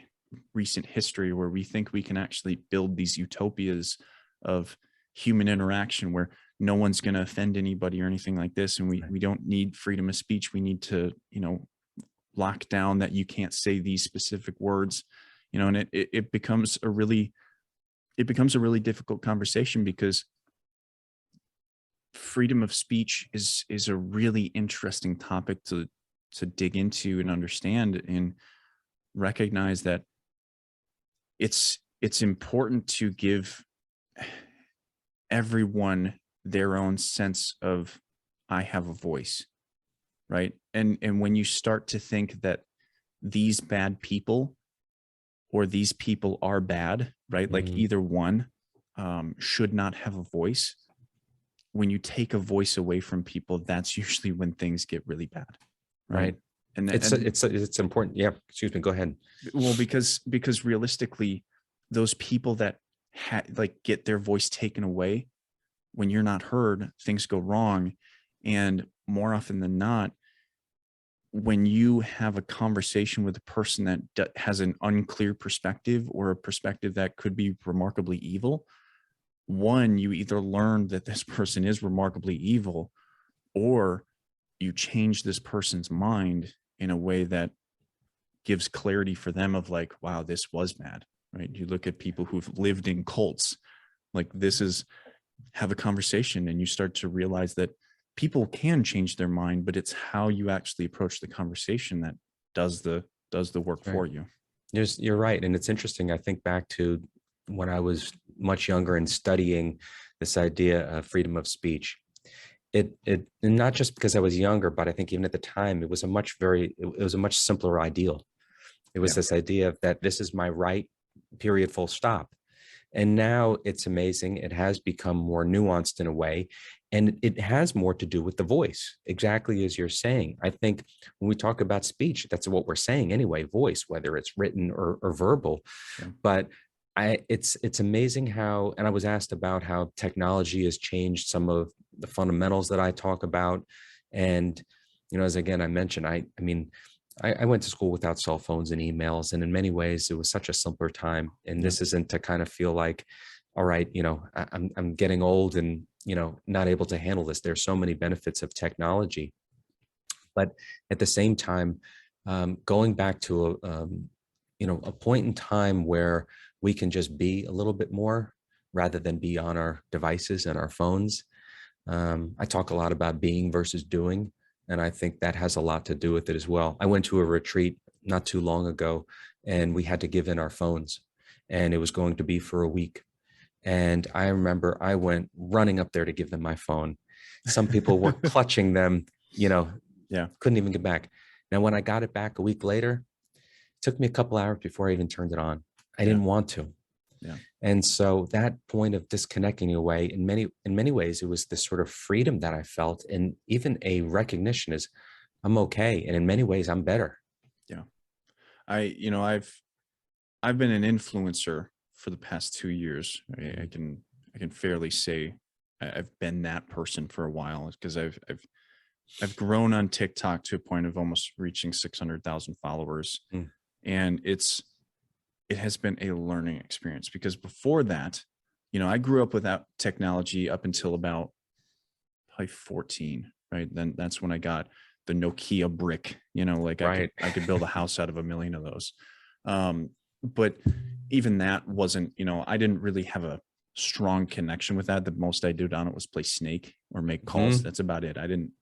history, where we think we can actually build these utopias of human interaction where no one's going to offend anybody or anything like this. And we don't need freedom of speech. We need to, lock down that you can't say these specific words, and it becomes a really difficult conversation, because freedom of speech is a really interesting topic to dig into and understand, and recognize that it's important to give everyone their own sense of, I have a voice, right? And when you start to think that these bad people or these people are bad, right? Like either one should not have a voice. When you take a voice away from people, that's usually when things get really bad, right? And it's important. Yeah. Excuse me. Go ahead. Well, because realistically, those people that get their voice taken away, when you're not heard, things go wrong. And more often than not, when you have a conversation with a person that has an unclear perspective, or a perspective that could be remarkably evil, one, you either learn that this person is remarkably evil, or you change this person's mind in a way that gives clarity for them of like, wow, this was bad, right? You look at people who've lived in cults, like have a conversation, and you start to realize that people can change their mind, but it's how you actually approach the conversation that does the work for you. You're right. And it's interesting. I think back to when I was much younger and studying this idea of freedom of speech. It not just because I was younger, but I think even at the time, it was a much simpler ideal. It was this idea of that this is my right, period, full stop. And now it's amazing. It has become more nuanced in a way, and it has more to do with the voice, exactly as you're saying. I think when we talk about speech, that's what we're saying anyway, voice, whether it's written or verbal. Yeah. But it's amazing how, and I was asked about how technology has changed some of the fundamentals that I talk about. And, as again, I mentioned, I went to school without cell phones and emails, and in many ways it was such a simpler time. And this isn't to kind of feel like, all right, I'm getting old and, not able to handle this. There's so many benefits of technology, but at the same time, going back to a point in time where we can just be a little bit more rather than be on our devices and our phones. I talk a lot about being versus doing, and I think that has a lot to do with it as well. I went to a retreat not too long ago, and we had to give in our phones, and it was going to be for a week. And I remember I went running up there to give them my phone. Some people were clutching them, Yeah. couldn't even get back. Now, when I got it back a week later, it took me a couple hours before I even turned it on. I didn't want to. Yeah. And so that point of disconnecting away, in many ways, it was this sort of freedom that I felt, and even a recognition is I'm okay. And in many ways, I'm better. Yeah. I've been an influencer for the past 2 years. I can fairly say I've been that person for a while, because I've grown on TikTok to a point of almost reaching 600,000 followers. Mm. And it has been a learning experience, because before that, I grew up without technology up until about probably 14, right? Then that's when I got the Nokia brick, like Right. I could build a house out of a million of those. But even that wasn't, I didn't really have a strong connection with that. The most I did on it was play Snake or make calls. Mhm. That's about it. I didn't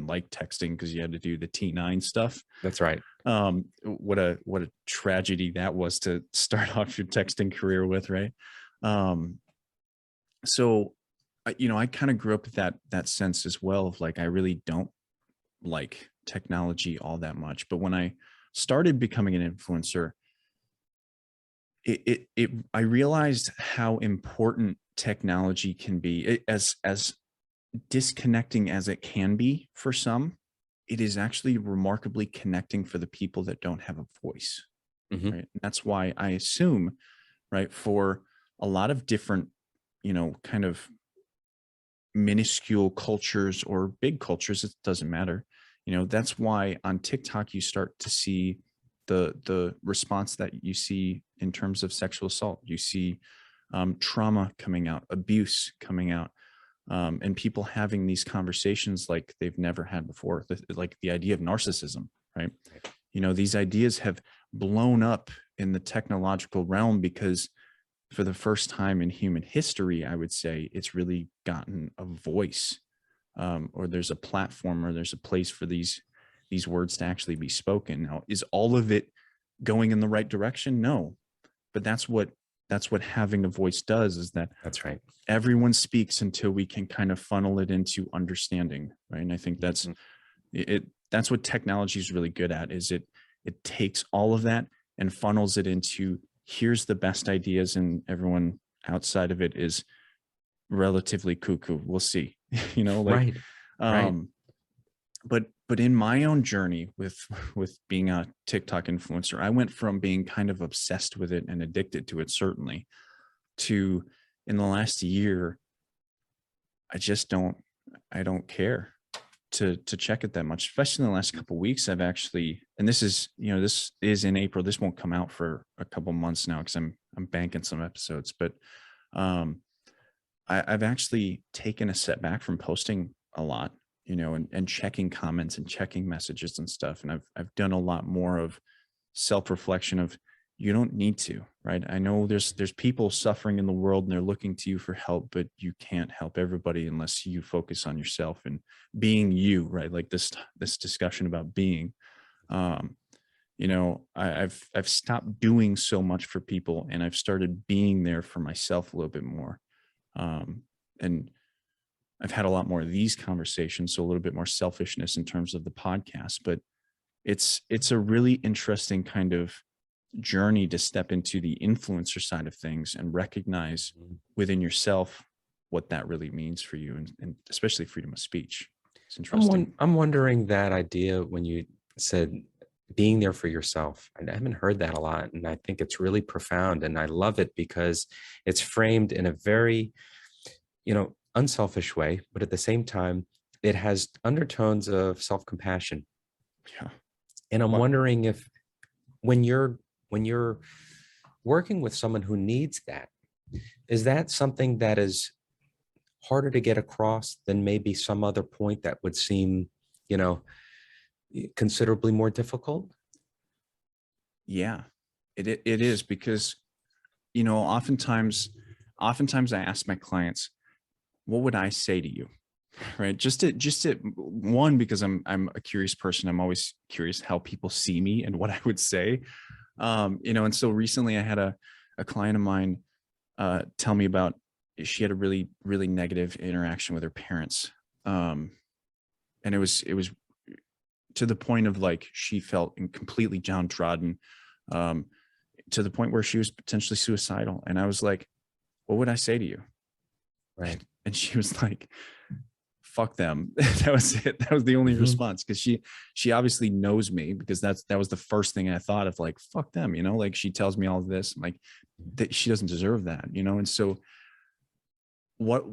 like texting, because you had to do the T9 stuff. That's right. What a tragedy that was to start off your texting career with, right? So I kind of grew up with that sense as well of like, I really don't like technology all that much. But when I started becoming an influencer, I realized how important technology can be. As disconnecting as it can be for some, it is actually remarkably connecting for the people that don't have a voice. Mhm. Right. And that's why I assume, right, for a lot of different, kind of minuscule cultures or big cultures, it doesn't matter. That's why on TikTok you start to see the response that you see in terms of sexual assault. You see trauma coming out, abuse coming out, and people having these conversations like they've never had before. Like the idea of narcissism, right? These ideas have blown up in the technological realm, because for the first time in human history, I would say it's really gotten a voice, or there's a platform, or there's a place for these words to actually be spoken. Now, is all of it going in the right direction? No, but that's what having a voice does, is that That's right. everyone speaks until we can kind of funnel it into understanding, right? And I think that's Mhm. it. That's what technology is really good at, is it takes all of that and funnels it into, here's the best ideas, and everyone outside of it is relatively cuckoo. We'll see. Like, Right. Right. um but in my own journey with being a TikTok influencer, I went from being kind of obsessed with it and addicted to it, certainly, to, in the last year, I don't care to check it that much. Especially in the last couple of weeks, I've actually, and this is in April. This won't come out for a couple months now, because I'm banking some episodes. But um, I've actually taken a step back from posting a lot, and checking comments and checking messages and stuff. And I've done a lot more of self-reflection of, you don't need to, right? I know there's people suffering in the world, and they're looking to you for help, but you can't help everybody unless you focus on yourself and being you, right? Like this discussion about being, um, I've stopped doing so much for people, and I've started being there for myself a little bit more. And I've had a lot more of these conversations, so a little bit more selfishness in terms of the podcast, but it's a really interesting kind of journey to step into the influencer side of things and recognize Mhm. within yourself what that really means for you, and especially freedom of speech. It's interesting. I'm wondering that idea when you said being there for yourself. I haven't heard that a lot, and I think it's really profound, and I love it because it's framed in a very, unselfish way, but at the same time, it has undertones of self-compassion. Yeah. And I'm Well, wondering if when you're working with someone who needs that, is that something that is harder to get across than maybe some other point that would seem, you know, considerably more difficult? yeah, it is, because, oftentimes oftentimes I ask my clients, what would I say to you? Right. Just to one, because I'm a curious person. I'm always curious how people see me and what I would say. And so recently I had a client of mine tell me about, she had a really, really negative interaction with her parents. And it was to the point of like, she felt completely downtrodden, to the point where she was potentially suicidal. And I was like, what would I say to you? Right. And she was like, fuck them. That was it. That was the only response. Cause she obviously knows me, because that was the first thing I thought of, like, fuck them, like she tells me all of this, like that she doesn't deserve that, And so what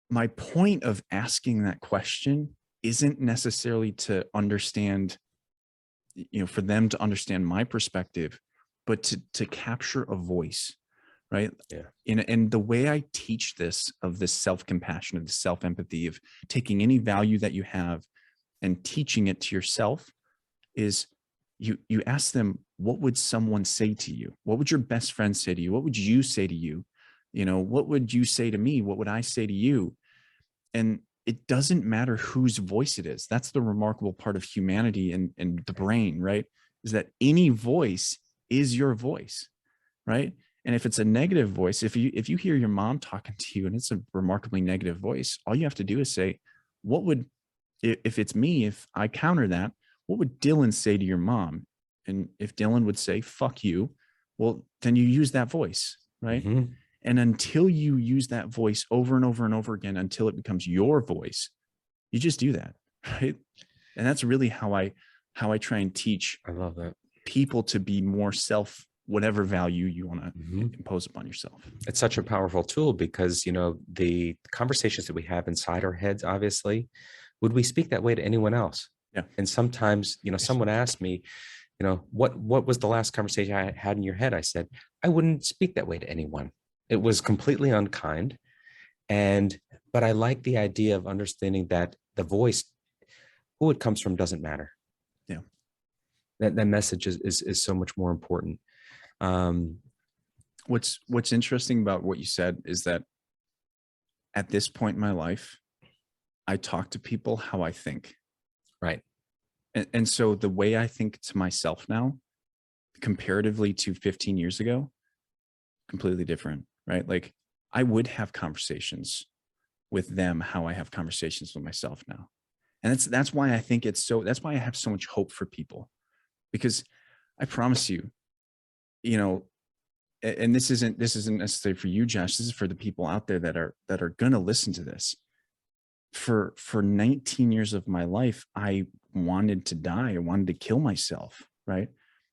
my point of asking that question isn't necessarily to understand, for them to understand my perspective, but to capture a voice, right? Yeah. And the way I teach this, of this self-compassion, of the self-empathy, of taking any value that you have and teaching it to yourself, is you ask them, what would someone say to you? What would your best friend say to you? What would you say to you? What would you say to me? What would I say to you? And it doesn't matter whose voice it is. That's the remarkable part of humanity and the brain, right? Is that any voice is your voice, right? And if it's a negative voice, if you hear your mom talking to you and it's a remarkably negative voice, all you have to do is say, what would, if it's me, if I counter that, what would Dylan say to your mom? And if Dylan would say, fuck you, well, then you use that voice, right? And until you use that voice over and over and over again, until it becomes your voice, you just do that, right? And that's really how I try and teach. I love that. People to be more self, whatever value you want to impose upon yourself. It's such a powerful tool, because, the conversations that we have inside our heads, obviously, would we speak that way to anyone else? Yeah. And sometimes, someone asked me, what was the last conversation I had in your head? I said, I wouldn't speak that way to anyone. It was completely unkind. But I like the idea of understanding that the voice, who it comes from, doesn't matter. Yeah. That message is so much more important. What's interesting about what you said is that at this point in my life, I talk to people how I think. Right. And so the way I think to myself now, comparatively to 15 years ago, completely different, right? Like I would have conversations with them how I have conversations with myself now. And that's why I think that's why I have so much hope for people, because I promise you, and this isn't necessarily for you, Josh, this is for the people out there that are going to listen to this. For 19 years of my life, I wanted to die. I wanted to kill myself, right?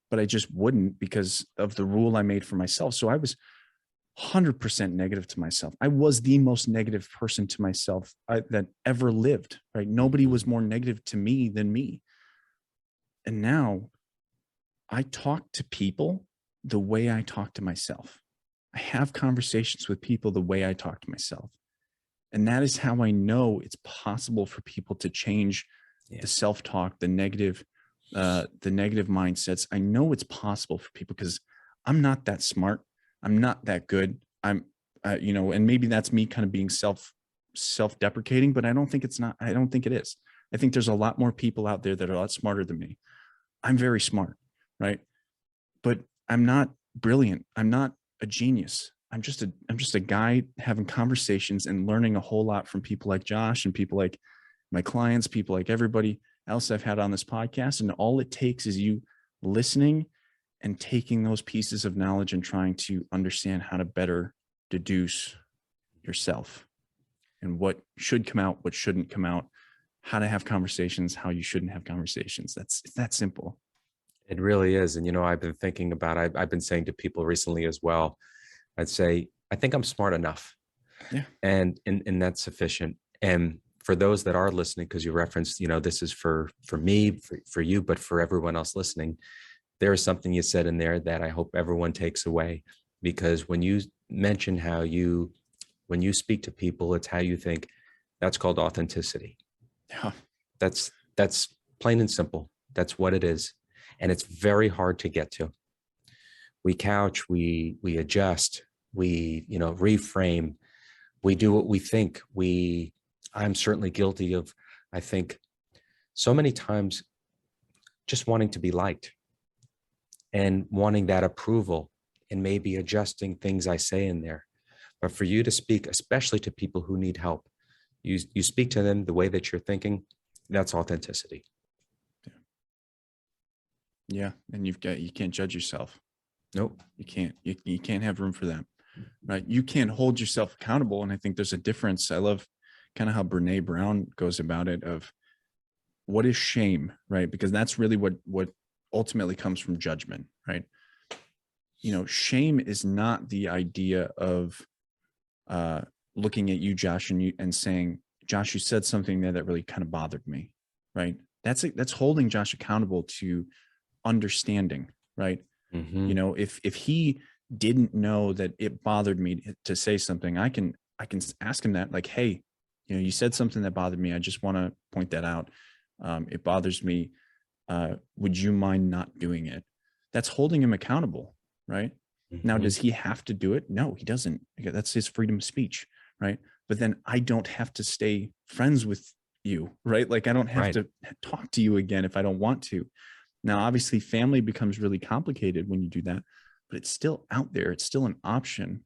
But I just wouldn't, because of the rule I made for myself. So I was 100% negative to myself. I was the most negative person to myself that ever lived, right? Nobody was more negative to me than me. And now I talk to people the way I talk to myself. I have conversations with people the way I talk to myself. And that is how I know it's possible for people to change the self-talk, the negative mindsets. I know it's possible for people, because I'm not that smart. I'm not that good. I'm, and maybe that's me kind of being self-deprecating, but I don't think it is. I think there's a lot more people out there that are a lot smarter than me. I'm very smart, right? But I'm not brilliant. I'm not a genius. I'm just a guy having conversations and learning a whole lot from people like Josh and people like my clients, people like everybody else I've had on this podcast. And all it takes is you listening and taking those pieces of knowledge and trying to understand how to better deduce yourself and what should come out, what shouldn't come out, how to have conversations, how you shouldn't have conversations. It's that simple. It really is. And, I've been thinking about, I've been saying to people recently as well, I'd say, I think I'm smart enough. Yeah. And that's sufficient. And for those that are listening, because you referenced, this is for me, for you, but for everyone else listening, there is something you said in there that I hope everyone takes away, because when you mention when you speak to people, it's how you think. That's called authenticity. Yeah. That's plain and simple. That's what it is. And it's very hard to get to. We couch, we adjust, we, reframe, we do what we think. I'm certainly guilty of, I think, so many times just wanting to be liked and wanting that approval and maybe adjusting things I say in there. But for you to speak, especially to people who need help, you speak to them the way that you're thinking, that's authenticity. Yeah. And you can't judge yourself. Nope. You can't have room for that, right? You can't hold yourself accountable. And I think there's a difference. I love kind of how Brene Brown goes about it of what is shame, right? Because that's really what ultimately comes from judgment, right? Shame is not the idea of looking at you, Josh, and saying, Josh, you said something there that really kind of bothered me, right? That's holding Josh accountable to understanding, right? Mm-hmm. If he didn't know that it bothered me to say something, I can ask him that, like, hey, you said something that bothered me. I just want to point that out. It bothers me. Would you mind not doing it? That's holding him accountable, right? Mm-hmm. Now, does he have to do it? No, he doesn't. That's his freedom of speech, right? But then I don't have to stay friends with you, right? Like I don't have to talk to you again if I don't want to. Now, obviously, family becomes really complicated when you do that, but it's still out there. It's still an option,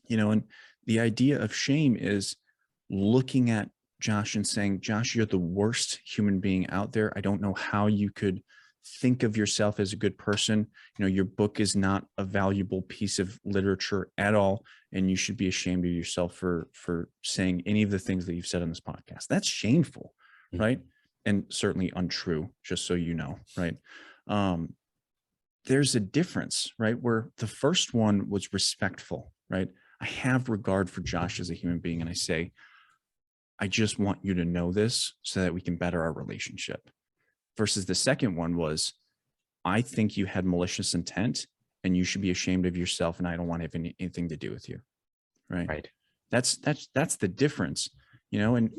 and the idea of shame is looking at Josh and saying, Josh, you're the worst human being out there. I don't know how you could think of yourself as a good person. Your book is not a valuable piece of literature at all. And you should be ashamed of yourself for saying any of the things that you've said on this podcast. That's shameful, right? And certainly untrue, just so you know, right? There's a difference, right? Where the first one was respectful, right? I have regard for Josh as a human being. And I say, I just want you to know this so that we can better our relationship. Versus the second one was, I think you had malicious intent and you should be ashamed of yourself. And I don't want to have anything to do with you. Right. That's the difference, and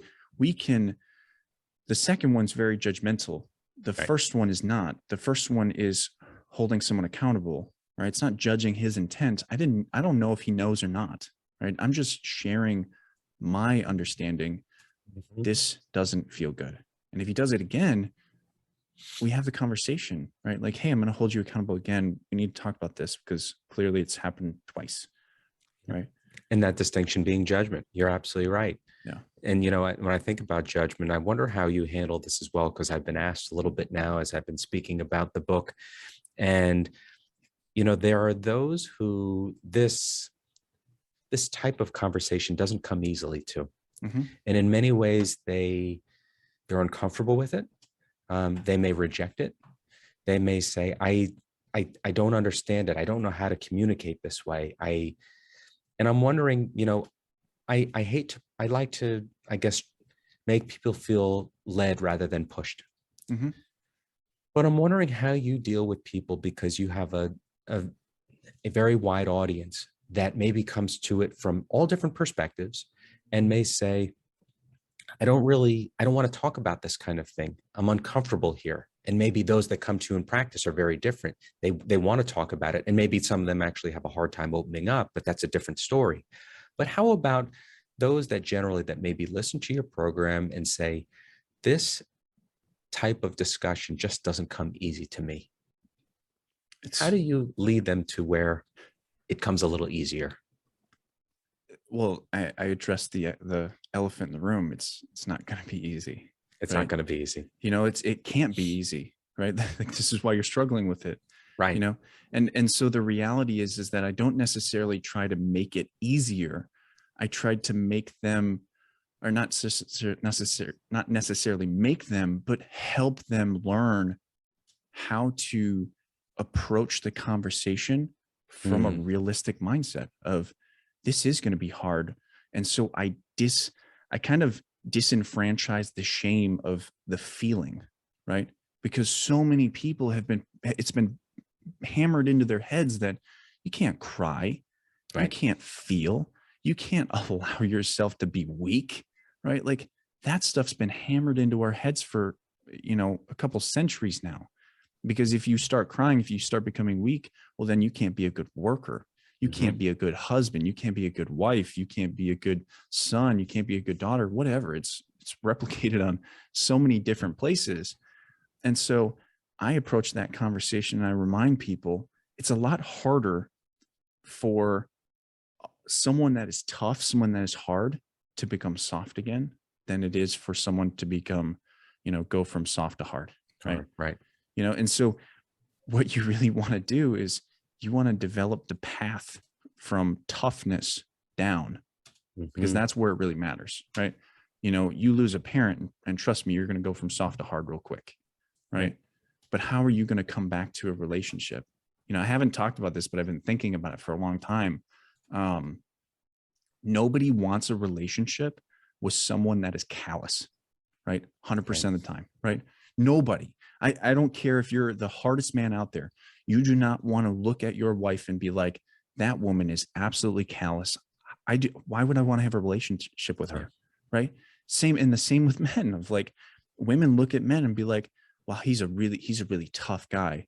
the second one's very judgmental. The first one is not. The first one is holding someone accountable, right? It's not judging his intent. I don't know if he knows or not, right? I'm just sharing my understanding. Mm-hmm. This doesn't feel good. And if he does it again, we have the conversation, right? Like, hey, I'm going to hold you accountable again. We need to talk about this because clearly it's happened twice, right? And that distinction being judgment. You're absolutely right. Yeah. And, when I think about judgment, I wonder how you handle this as well, because I've been asked a little bit now as I've been speaking about the book. And, there are those who this type of conversation doesn't come easily to. Mm-hmm. And in many ways, they're uncomfortable with it. They may reject it. They may say, I don't understand it. I don't know how to communicate this way. And I'm wondering, I like to, I guess, make people feel led rather than pushed. Mm-hmm. But I'm wondering how you deal with people, because you have a very wide audience that maybe comes to it from all different perspectives and may say, I don't want to talk about this kind of thing. I'm uncomfortable here. And maybe those that come to you in practice are very different. They want to talk about it. And maybe some of them actually have a hard time opening up, but that's a different story. But how about those that maybe listen to your program and say, this type of discussion just doesn't come easy to me? How do you lead them to where it comes a little easier? Well, I addressed the elephant in the room. It's not going to be easy. It's not going to be easy. It can't be easy, right? This is why you're struggling with it, right? And so the reality is that I don't necessarily try to make it easier. I tried to make them, or not necessarily make them, but help them learn how to approach the conversation from a realistic mindset of, this is going to be hard. And so I kind of disenfranchise the shame of the feeling, right? Because so many people it's been hammered into their heads that you can't cry, you can't feel, you can't allow yourself to be weak, right? Like that stuff's been hammered into our heads for, a couple centuries now. Because if you start crying, if you start becoming weak, well, then you can't be a good worker. You can't be a good husband. You can't be a good wife. You can't be a good son. You can't be a good daughter, whatever. It's replicated on so many different places. And so I approach that conversation and I remind people it's a lot harder for someone that is tough, someone that is hard to become soft again than it is for someone to become, go from soft to hard. Right. Right. And so what you really want to do is you want to develop the path from toughness down, because that's where it really matters. Right. You lose a parent and trust me, you're going to go from soft to hard real quick. Right. But how are you going to come back to a relationship? I haven't talked about this, but I've been thinking about it for a long time. Nobody wants a relationship with someone that is callous, right? 100% of the time, right? Nobody. I don't care if you're the hardest man out there. You do not want to look at your wife and be like, that woman is absolutely callous. Why would I want to have a relationship with her? Right? Same with men. Of like, women look at men and be like, wow, he's a really tough guy.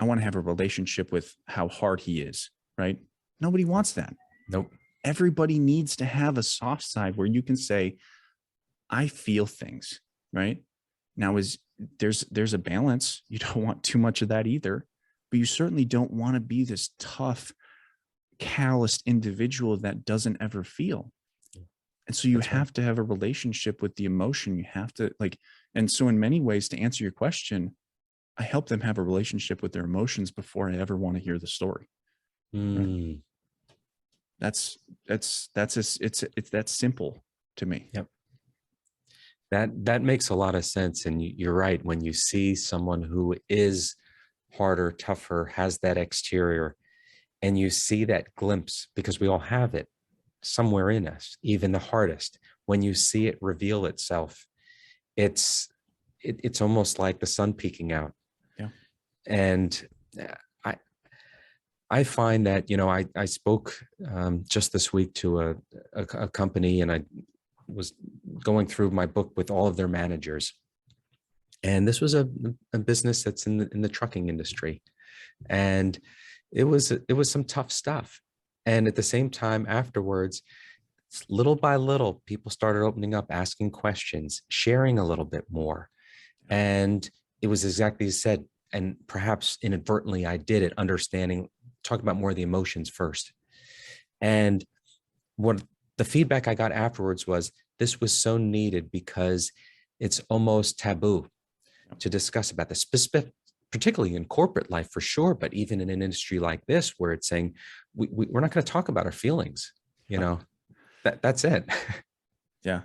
I want to have a relationship with how hard he is, right? Nobody wants that. Nope. Everybody needs to have a soft side where you can say, I feel things, right? Now there's a balance. You don't want too much of that either, but you certainly don't want to be this tough, calloused individual that doesn't ever feel. And so you have to have a relationship with the emotion. You have to and so in many ways, to answer your question, I help them have a relationship with their emotions before I ever want to hear the story. Right? It's that simple to me. Yep. That makes a lot of sense. And you're right. When you see someone who is harder, tougher, has that exterior, and you see that glimpse, because we all have it somewhere in us, even the hardest, when you see it reveal itself, it's almost like the sun peeking out. Yeah. And I find that, I spoke just this week to a company, and I was going through my book with all of their managers. And this was a business that's in the trucking industry. And it was some tough stuff. And at the same time, afterwards, little by little, people started opening up, asking questions, sharing a little bit more. And it was exactly as said, and perhaps inadvertently I did it, understanding, talk about more of the emotions first. And what the feedback I got afterwards was, this was so needed, because it's almost taboo to discuss about this, particularly in corporate life for sure, but even in an industry like this, where it's saying, we're not going to talk about our feelings, that's it. Yeah.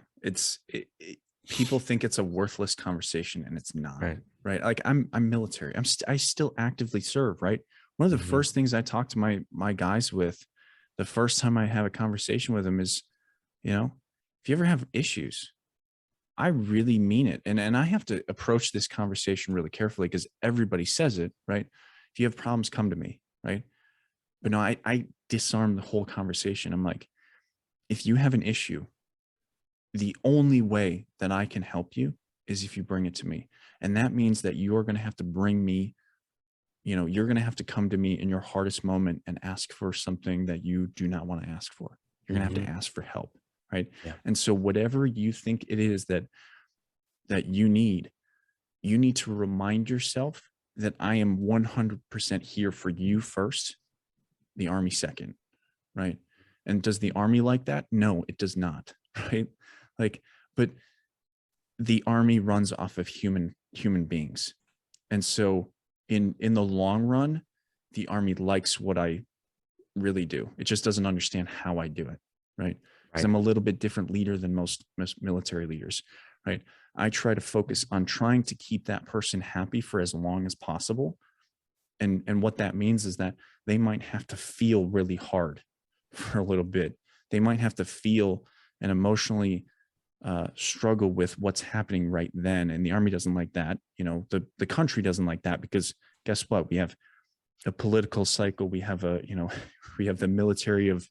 People think it's a worthless conversation, and it's not, right? Like I'm military. I still actively serve, right? One of the first things I talk to my guys with, the first time I have a conversation with them is, if you ever have issues, I really mean it. And I have to approach this conversation really carefully, because everybody says it, right? If you have problems, come to me, right? But no, I disarm the whole conversation. I'm like, if you have an issue, the only way that I can help you is if you bring it to me. And that means that you're going to have to bring me, you're going to have to come to me in your hardest moment and ask for something that you do not want to ask for. You're going to have to ask for help. Right. Yeah. And so whatever you think it is that you need to remind yourself that I am 100% here for you first, the Army second. Right. And does the Army like that? No, it does not. Right. But the Army runs off of human beings. And so in the long run, the Army likes what I really do. It just doesn't understand how I do it. Right. Because I'm a little bit different leader than most military leaders, right? I try to focus on trying to keep that person happy for as long as possible. And what that means is that they might have to feel really hard for a little bit. They might have to feel and emotionally struggle with what's happening right then. And the Army doesn't like that. The country doesn't like that, because guess what? We have a political cycle. We have we have the military of,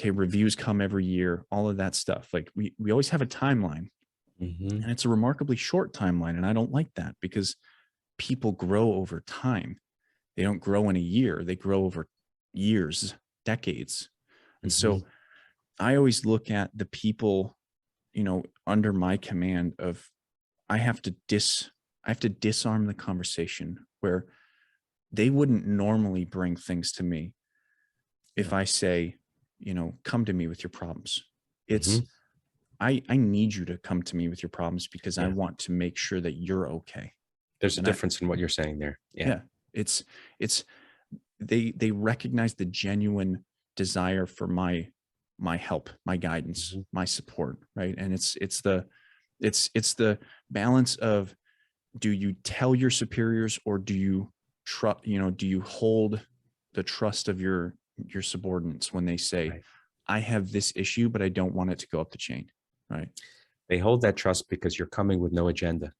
okay, reviews come every year, all of that stuff. Like we always have a timeline, and it's a remarkably short timeline. And I don't like that, because people grow over time. They don't grow in a year. They grow over, years, decades. And Mm-hmm. so I always look at the people, under my command of, I have to disarm the conversation where they wouldn't normally bring things to me. If I say, come to me with your problems, it's, Mm-hmm. I need you to come to me with your problems because I Yeah. want to make sure that you're okay. There's a And difference in what you're saying there. Yeah. yeah, it's they recognize the genuine desire for my help, my guidance, Mm-hmm. my support, right? And it's the balance of, do you tell your superiors, or do you trust, do you hold the trust of your subordinates when they say, Right. I have this issue, but I don't want it to go up the chain, right? They hold that trust because you're coming with no agenda.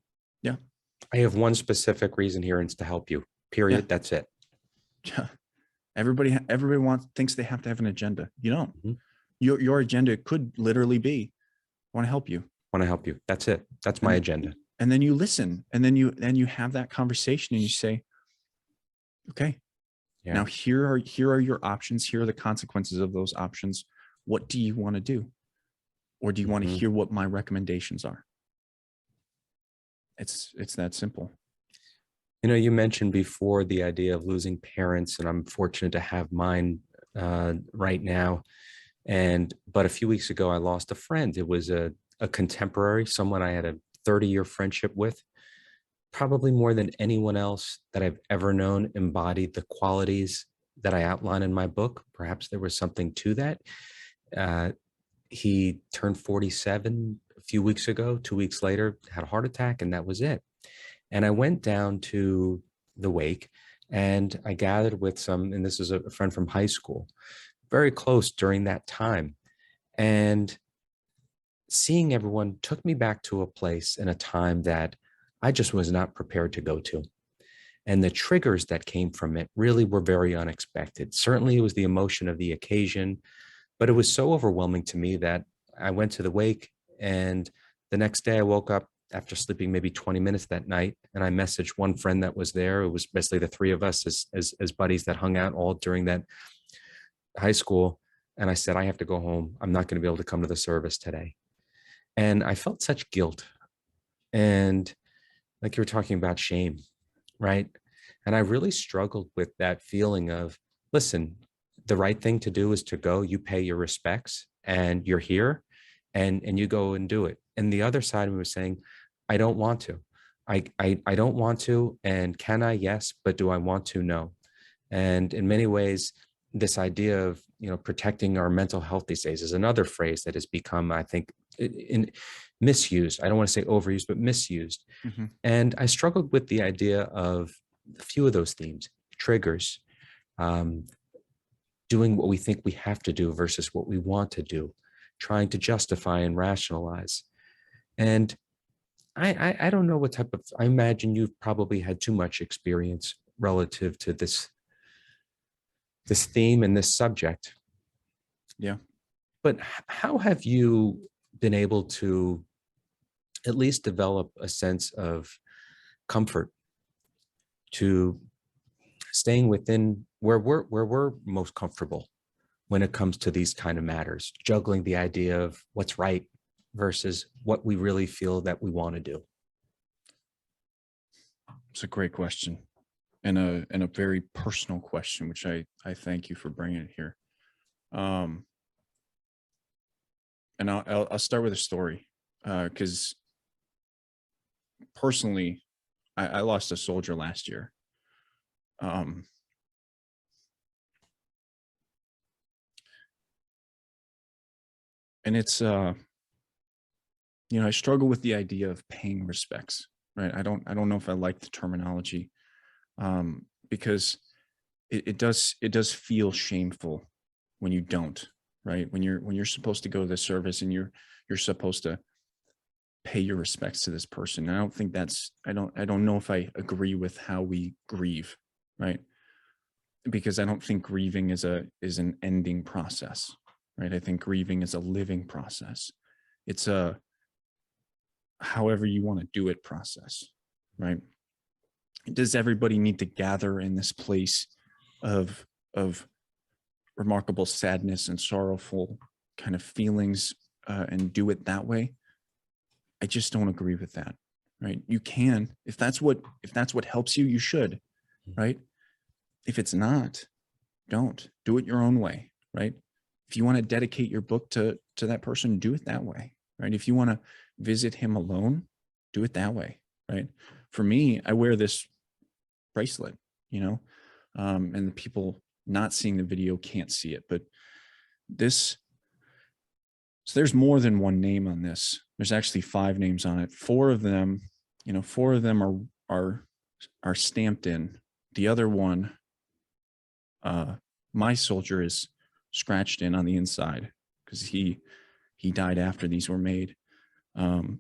Yeah. I have one specific reason here, and it's to help you. Yeah. Period. That's it. Yeah. Everybody thinks they have to have an agenda. You don't. Mm-hmm. Your agenda could literally be, I want to help you. Want to help you. That's it. That's my agenda. And then you listen, and then you have that conversation, and you say, okay, Yeah. now here are your options. Here are the consequences of those options. What do you want to do? Or do you want to hear what my recommendations are? It's that simple. You mentioned before the idea of losing parents, and I'm fortunate to have mine right now. But a few weeks ago, I lost a friend. It was a contemporary, someone I had a 30-year friendship with. Probably more than anyone else that I've ever known embodied the qualities that I outline in my book. Perhaps there was something to that. He turned 47 a few weeks ago. 2 weeks later, had a heart attack, and that was it. And I went down to the wake, and I gathered with some, and this is a friend from high school, very close during that time. And seeing everyone took me back to a place and a time that I just was not prepared to go to. And the triggers that came from it really were very unexpected. Certainly it was the emotion of the occasion, but it was so overwhelming to me that I went to the wake, and the next day I woke up after sleeping maybe 20 minutes that night, and I messaged one friend that was there. It was basically the three of us as buddies that hung out all during that high school. And I said, I have to go home. I'm not going to be able to come to the service today. And I felt such guilt. And like you were talking about shame, right? And I really struggled with that feeling of, listen, the right thing to do is to go, you pay your respects, and you're here, and you go and do it. And the other side of me was saying, I don't want to. I don't want to. And can I? Yes. But do I want to? No. And in many ways, this idea of, protecting our mental health these days is another phrase that has become, I think, misused. I don't want to say overused, but misused. Mm-hmm. And I struggled with the idea of a few of those themes, triggers, doing what we think we have to do versus what we want to do, trying to justify and rationalize. And I don't know what type of, I imagine you've probably had too much experience relative to this theme and this subject. Yeah. But how have you been able to at least develop a sense of comfort to staying within where we're most comfortable when it comes to these kind of matters, juggling the idea of what's right versus what we really feel that we want to do? It's a great question, and a very personal question, which I thank you for bringing it here. And I'll start with a story, because personally, I lost a soldier last year. And it's I struggle with the idea of paying respects, right? I don't know if I like the terminology, because it does feel shameful when you don't, right? When you're supposed to go to the service, and you're supposed to pay your respects to this person. And I don't think I don't know if I agree with how we grieve, right? Because I don't think grieving is an ending process, right? I think grieving is a living process. It's a however you want to do it process, right? Does everybody need to gather in this place of remarkable sadness and sorrowful kind of feelings and do it that way. I just don't agree with that, right? You can, if that's what helps you, you should, right? If it's not, don't do it your own way, right? If you want to dedicate your book to that person, do it that way, right? If you want to visit him alone, do it that way, right? For me, I wear this bracelet, and the people not seeing the video can't see it, but so there's more than one name on this. There's actually 5 names on it. 4 of them, 4 of them are stamped in. The other one, my soldier, is scratched in on the inside because he died after these were made. 4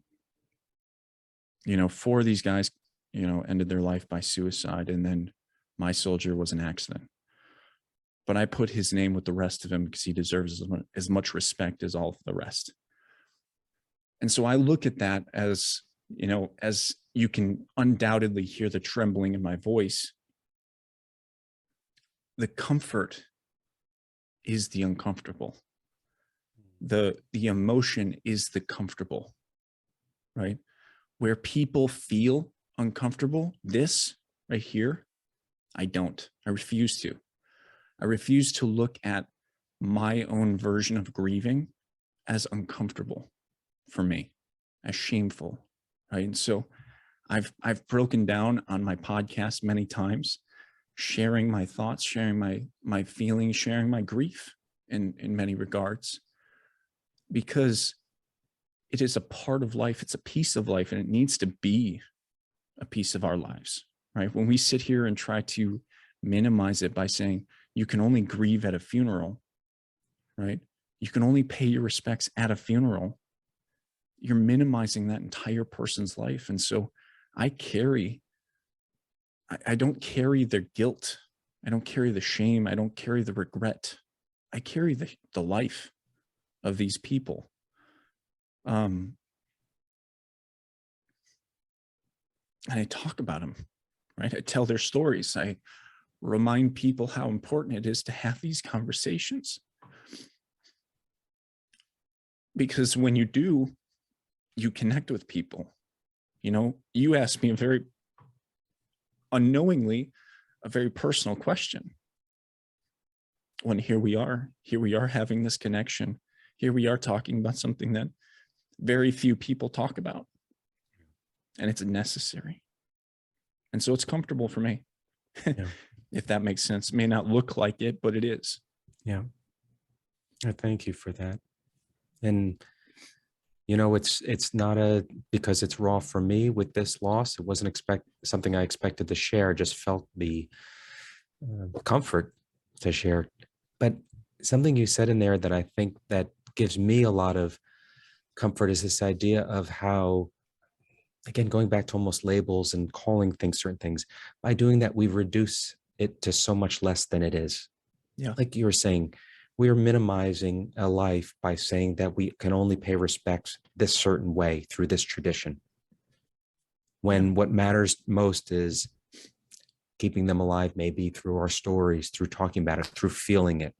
of these guys, ended their life by suicide, and then my soldier was an accident. But I put his name with the rest of them because he deserves as much respect as all of the rest. And so I look at that as, as you can undoubtedly hear the trembling in my voice, the comfort is the uncomfortable. The emotion is the comfortable, right? Where people feel uncomfortable, this right here, I don't. I refuse to. I refuse to look at my own version of grieving as uncomfortable for me, as shameful, right? And so I've broken down on my podcast many times, sharing my thoughts, sharing my feelings, sharing my grief in many regards, because it is a part of life. It's a piece of life, and it needs to be a piece of our lives, right? When we sit here and try to minimize it by saying you can only grieve at a funeral, right? You can only pay your respects at a funeral. You're minimizing that entire person's life. And so I don't carry the guilt. I don't carry the shame. I don't carry the regret. I carry the life of these people. And I talk about them, right? I tell their stories. I remind people how important it is to have these conversations. Because when you do, you connect with people. You asked me unknowingly, a very personal question. When here we are having this connection. Here we are talking about something that very few people talk about. And it's necessary. And so it's comfortable for me. Yeah. If that makes sense. It may not look like it, but it is. Yeah. I thank you for that. And, it's not because it's raw for me with this loss. It wasn't something I expected to share. I just felt the comfort to share. But something you said in there that I think that gives me a lot of comfort is this idea of how, again, going back to almost labels and calling things certain things, by doing that, we reduce it to so much less than it is. Yeah. Like you were saying, we are minimizing a life by saying that we can only pay respects this certain way through this tradition. When what matters most is keeping them alive, maybe through our stories, through talking about it, through feeling it,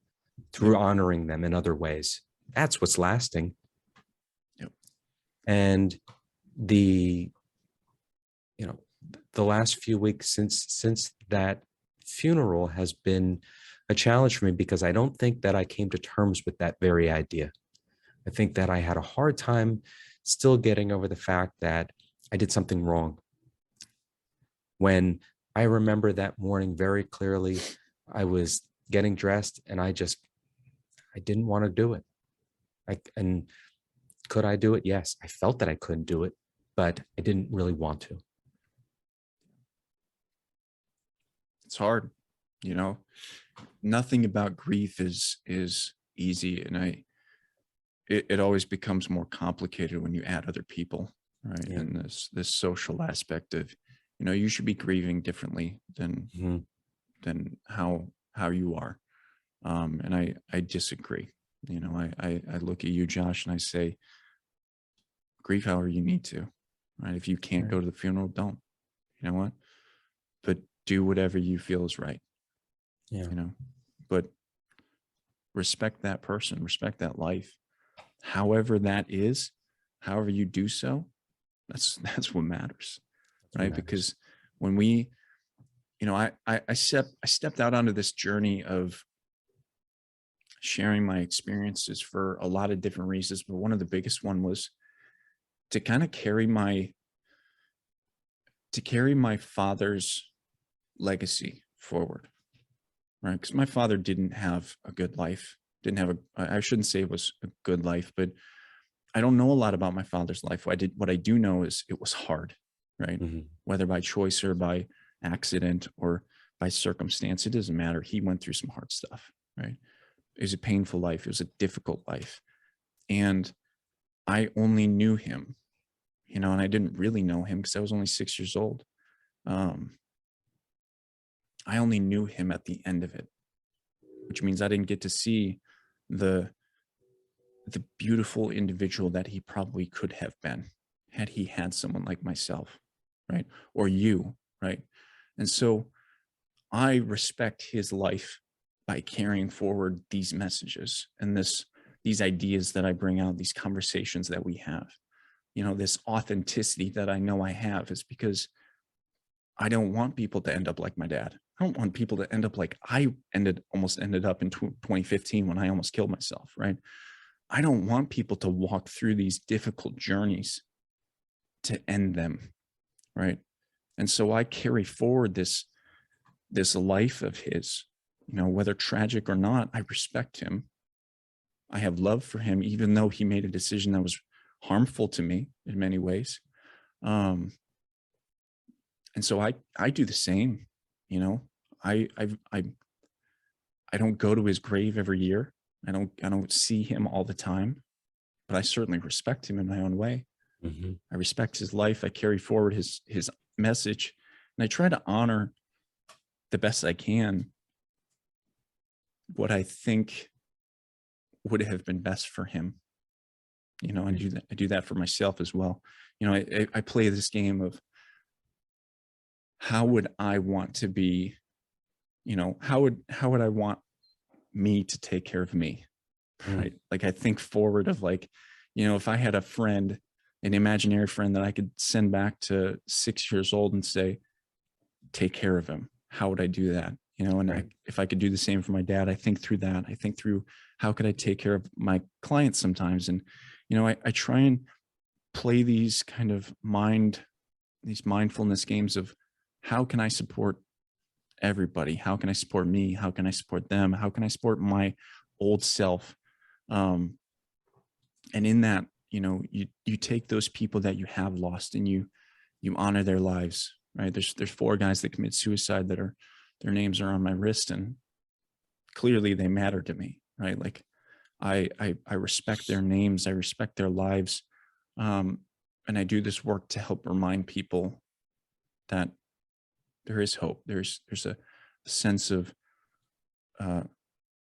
through honoring them in other ways. That's what's lasting. Yep. And the last few weeks since that funeral has been a challenge for me, because I don't think that I came to terms with that very idea. I think that I had a hard time still getting over the fact that I did something wrong. When I remember that morning very clearly, I was getting dressed and I didn't want to do it. And could I do it? Yes. I felt that I couldn't do it, but I didn't really want to. It's hard, nothing about grief is easy. And it always becomes more complicated when you add other people, right? Yeah. And this social aspect of, you should be grieving differently than how you are. And I disagree. I look at you, Josh, and I say, grieve however you need to, right? If you can't go to the funeral, don't. You know what? But do whatever you feel is right. Yeah. But respect that person, respect that life, however that is, however you do so. That's what matters, right? Because when we, I stepped out onto this journey of sharing my experiences for a lot of different reasons, but one of the biggest one was to kind of carry my father's legacy forward, right? Because my father didn't have a good life, I shouldn't say it was a good life, but I don't know a lot about my father's life. What I do know is it was hard, right? Whether by choice or by accident or by circumstance, it doesn't matter. He went through some hard stuff, right? It was a painful life. It was a difficult life. And I only knew him, and I didn't really know him because I was only 6 years old. I only knew him at the end of it, which means I didn't get to see the beautiful individual that he probably could have been had he had someone like myself, right? Or you, right? And so I respect his life by carrying forward these messages and these ideas that I bring out, these conversations that we have, this authenticity that I know I have, is because I don't want people to end up like my dad. I don't want people to end up like I almost ended up in 2015 when I almost killed myself, right? I don't want people to walk through these difficult journeys to end them, right? And so I carry forward this life of his, whether tragic or not. I respect him. I have love for him, even though he made a decision that was harmful to me in many ways. And so I do the same. I don't go to his grave every year. I don't see him all the time, but I certainly respect him in my own way. I respect his life. I carry forward his message, and I try to honor the best I can what I think would have been best for him. I do that for myself as well. I play this game of how would I want to be, how would I want me to take care of me, right? Like I think forward of if I had a friend, an imaginary friend that I could send back to 6 years old and say, take care of him, how would I do that? And if I could do the same for my dad, I think through that. I think through how could I take care of my clients sometimes. And, I try and play these kind of these mindfulness games of how can I support everybody? How can I support me? How can I support them? How can I support my old self? And in that, you take those people that you have lost and you honor their lives, right? There's 4 guys that commit suicide that their names are on my wrist, and clearly they matter to me, right? Like I respect their names. I respect their lives. And I do this work to help remind people that there is hope. There's a sense of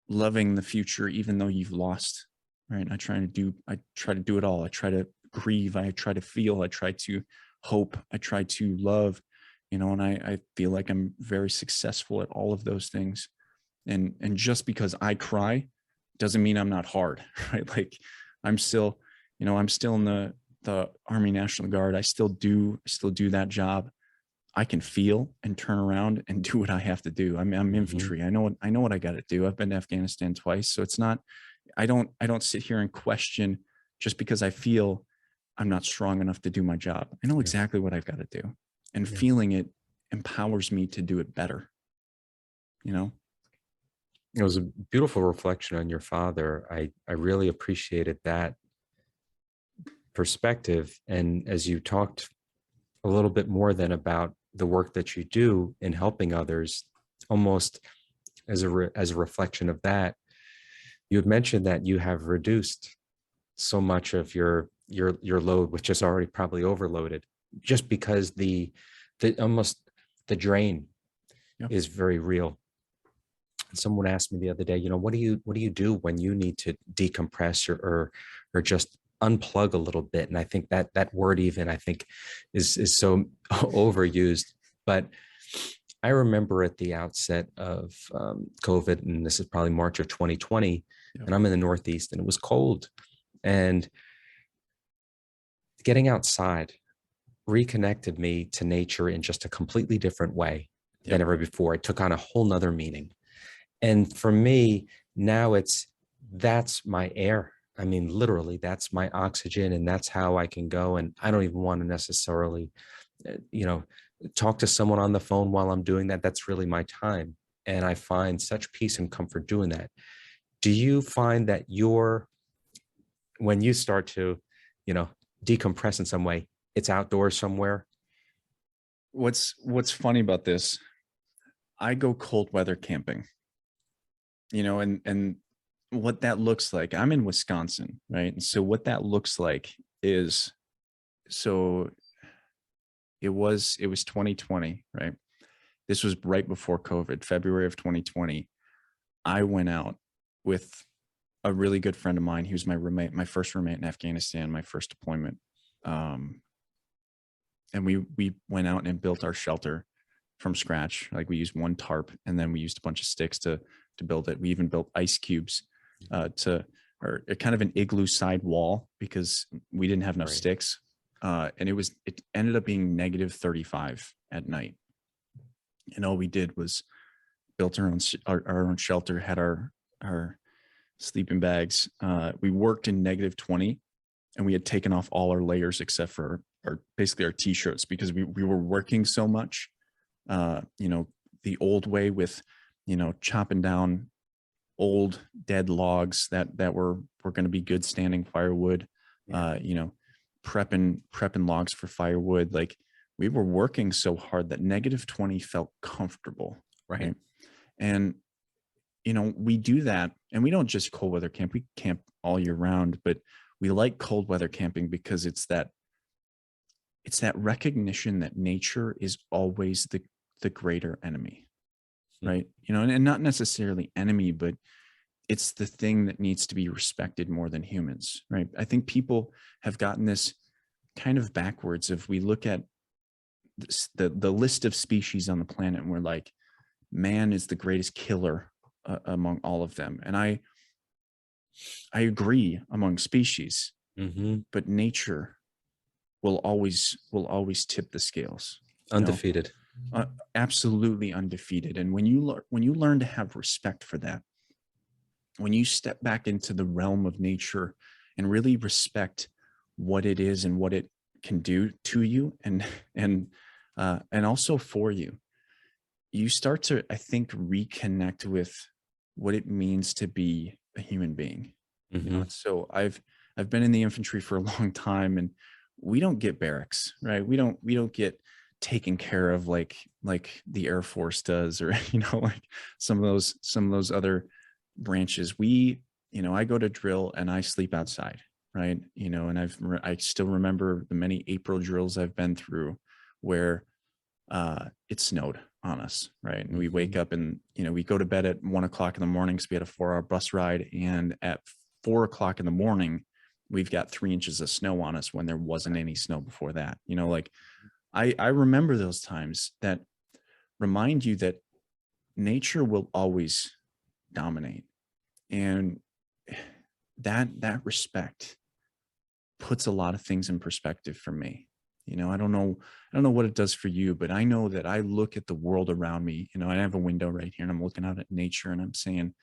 loving the future, even though you've lost, right? I try to do it all. I try to grieve. I try to feel. I try to hope. I try to love, and I feel like I'm very successful at all of those things. And just because I cry doesn't mean I'm not hard, right? Like I'm still in the Army National Guard. I still do that job. I can feel and turn around and do what I have to do. I'm infantry. I know what I got to do. I've been to Afghanistan twice. So it's not, I don't sit here and question just because I feel I'm not strong enough to do my job. I know exactly what I've got to do, and feeling it empowers me to do it better. It was a beautiful reflection on your father. I really appreciated that perspective. And as you talked a little bit more then about the work that you do in helping others, almost as a reflection of that, you had mentioned that you have reduced so much of your load, which is already probably overloaded, just because the drain is very real. And someone asked me the other day, what do you do when you need to decompress or just unplug a little bit? And I think that word even, I think, is so overused. But I remember at the outset of COVID, and this is probably March of 2020, Yep. and I'm in the Northeast, and it was cold. And getting outside reconnected me to nature in just a completely different way than ever before. It took on a whole nother meaning. And for me, now that's my air. I mean, literally, that's my oxygen, and that's how I can go. And I don't even want to necessarily, you know, talk to someone on the phone while I'm doing that. That's really my time. And I find such peace and comfort doing that. Do you find that when you start to, decompress in some way, it's outdoors somewhere? What's funny about this, I go cold weather camping, and what that looks like, I'm in Wisconsin, right? And so what that looks like is, so it was 2020, right? This was right before COVID, February of 2020. I went out with a really good friend of mine. He was my roommate, my first roommate in Afghanistan, my first deployment. And we went out and built our shelter from scratch. Like, we used one tarp, and then we used a bunch of sticks to build it. We even built ice cubes or a kind of an igloo side wall, because we didn't have enough sticks. And it ended up being -35 at night. And all we did was built our own shelter, had our sleeping bags. We worked in -20, and we had taken off all our layers except for basically our t-shirts, because we were working so much. The old way with, chopping down old dead logs that were going to be good standing firewood, prepping logs for firewood. Like, we were working so hard that -20 felt comfortable. Right. And, we do that, and we don't just cold weather camp, we camp all year round, but we like cold weather camping because it's that recognition that nature is always the greater enemy. Right. And not necessarily enemy, but it's the thing that needs to be respected more than humans. Right. I think people have gotten this kind of backwards. If we look at the list of species on the planet, and we're like, man is the greatest killer among all of them. And I agree, among species, but nature will always tip the scales. Undefeated. Absolutely undefeated. And when you learn to have respect for that, when you step back into the realm of nature and really respect what it is and what it can do to you and also for you, you start to, I think, reconnect with what it means to be a human being. So I've been in the infantry for a long time, and we don't get barracks, right? We don't get taken care of like the Air Force does, or like some of those other branches. I go to drill and I sleep outside, right? And I still remember the many April drills I've been through where it snowed on us, right? And we wake up and we go to bed at 1 o'clock in the morning because we had a 4-hour bus ride, and at 4 o'clock in the morning we've got 3 inches of snow on us when there wasn't any snow before that. I remember those times that remind you that nature will always dominate, and that respect puts a lot of things in perspective for me. I don't know what it does for you, but I know that I look at the world around me. I have a window right here, and I'm looking out at nature, and I'm saying,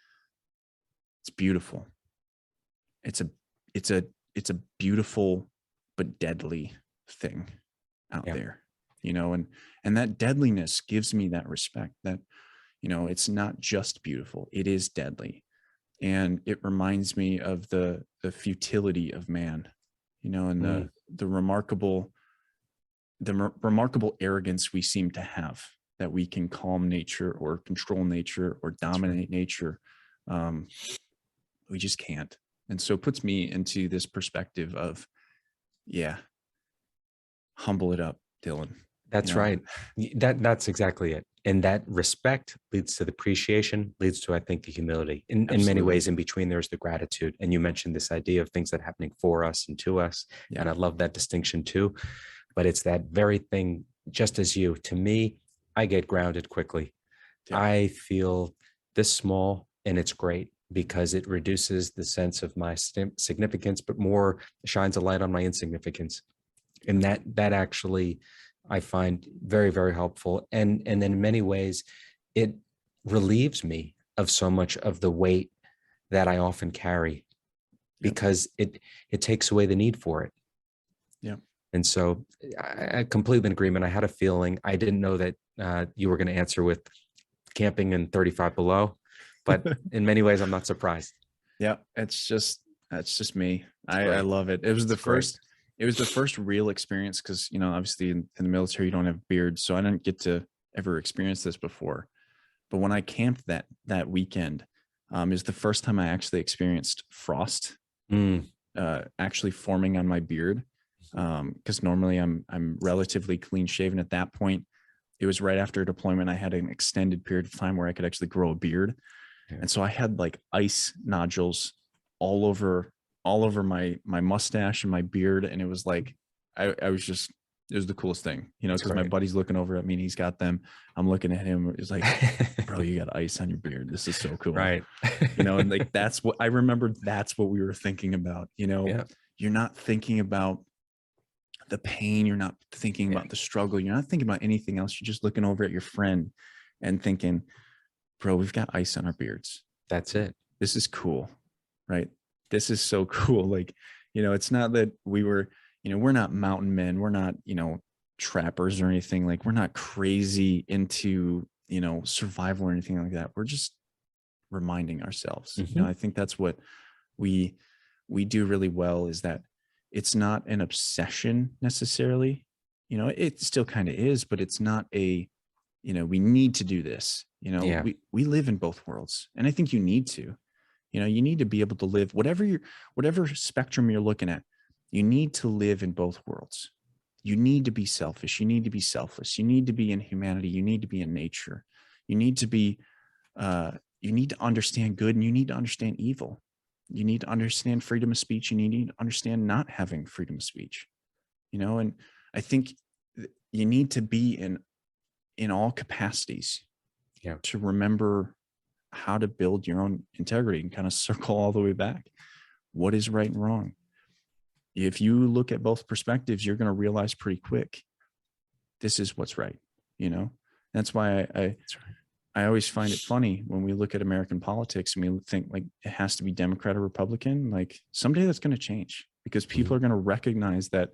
it's beautiful. It's a beautiful but deadly thing out there, and that deadliness gives me that respect that, it's not just beautiful, it is deadly. And it reminds me of the futility of man, and the remarkable arrogance we seem to have, that we can calm nature or control nature or dominate nature. We just can't. And so it puts me into this perspective of, humble it up, Dylan. That's right. That's exactly it. And that respect leads to the appreciation, leads to, I think, the humility. In many ways, in between, there's the gratitude. And you mentioned this idea of things that are happening for us and to us. And I love that distinction too. But it's that very thing, just as you, to me, I get grounded quickly. Yeah. I feel this small, and it's great because it reduces the sense of my significance, but more shines a light on my insignificance. And that actually I find very, very helpful. And then in many ways, it relieves me of so much of the weight that I often carry, Yep. because it takes away the need for it. Yeah. And so I completely in agreement. I had a feeling. I didn't know that you were going to answer with camping in 35 below, but in many ways, I'm not surprised. Yeah. That's just me. I Great. love it. It was the It's great. first, it was the first real experience. Cause you know, obviously in the military, you don't have beards. So I didn't get to ever experience this before. But when I camped that weekend, is the first time I actually experienced frost Mm, actually forming on my beard. Because normally I'm relatively clean shaven at that point. It was right after deployment. I had an extended period of time where I could actually grow a beard, yeah. and so I had like ice nodules all over my mustache and my beard, and it was like I was just, it was the coolest thing, you know, That's because my great. buddy's looking over at me and he's got them. I'm looking at him. It's like, bro, you got ice on your beard. This is so cool. Right. You know, and like that's what I remember. That's what we were thinking about. You know, Yeah. you're not thinking about the pain, you're not thinking Yeah. about the struggle, you're not thinking about anything else. You're just looking over at your friend and thinking, bro, we've got ice on our beards. That's it. This is cool, right? This is so cool. Like, you know, it's not that we were, you know, we're not mountain men, we're not, you know, trappers or anything. Like, we're not crazy into, you know, survival or anything like that. We're just reminding ourselves. You know, Mhm. I think that's what we we do really well, is that it's not an obsession necessarily. You know, it still kind of is, but it's not a, you know, we need to do this. You know, Yeah. we live in both worlds, and I think you need to. You know, you need to be able to live whatever spectrum you're looking at. You need to live in both worlds. You need to be selfish. You need to be selfless. You need to be in humanity. You need to be in nature. You need to be uh, you need to understand good and you need to understand evil. You need to understand freedom of speech. You need to understand not having freedom of speech. You know, and I think you need to be in all capacities Yeah. to remember how to build your own integrity and kind of circle all the way back. What is right and wrong? If you look at both perspectives, you're going to realize pretty quick, this is what's right. You know, that's why That's right. I always find it funny when we look at American politics and we think like it has to be Democrat or Republican. Like someday that's going to change, because people Mhm. are going to recognize that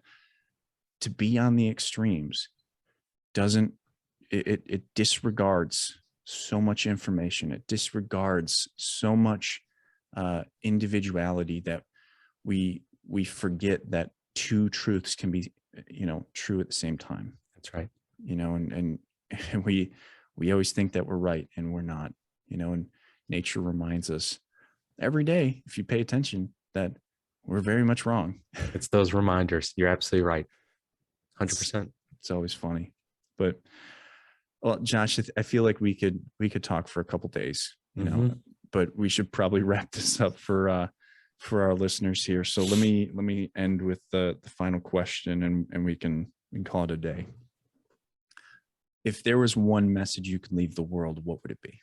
to be on the extremes doesn't, it disregards so much information. It disregards so much individuality that we forget that two truths can be, you know, true at the same time. That's right. You know, and we always think that we're right and we're not. You know, and nature reminds us every day, if you pay attention, that we're very much wrong. It's those reminders. You're absolutely right. It's 100%. it's always funny. But well, Josh, I feel like we could talk for a couple days, you know, Mhm. but we should probably wrap this up for our listeners here. So let me end with the final question, and we can call it a day. If there was one message you could leave the world, what would it be?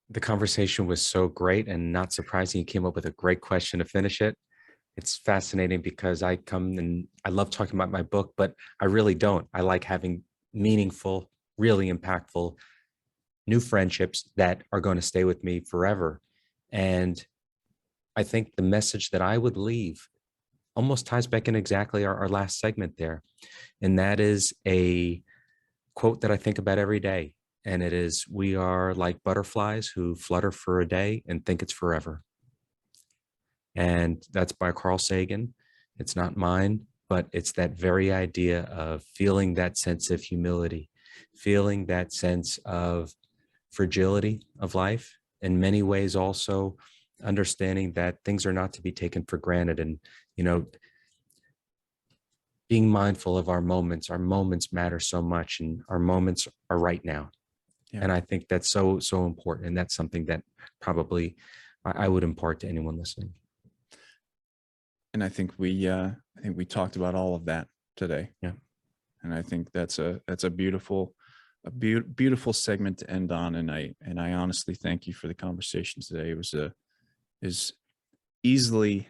The conversation was so great, and not surprising. You came up with a great question to finish it. It's fascinating because I come and I love talking about my book, but I really don't. I like having meaningful, really impactful new friendships that are going to stay with me forever. And I think the message that I would leave almost ties back in exactly our last segment there. And that is a quote that I think about every day. And it is, we are like butterflies who flutter for a day and think it's forever. And that's by Carl Sagan. It's not mine, but it's that very idea of feeling that sense of humility, feeling that sense of fragility of life, in many ways also understanding that things are not to be taken for granted. And, you know, being mindful of our moments matter so much, and our moments are right now. Yeah. And I think that's so, so important. And that's something that probably I would impart to anyone listening. And I think we talked about all of that today. Yeah. And I think that's a beautiful, beautiful segment to end on. And I honestly thank you for the conversation today. It was is easily,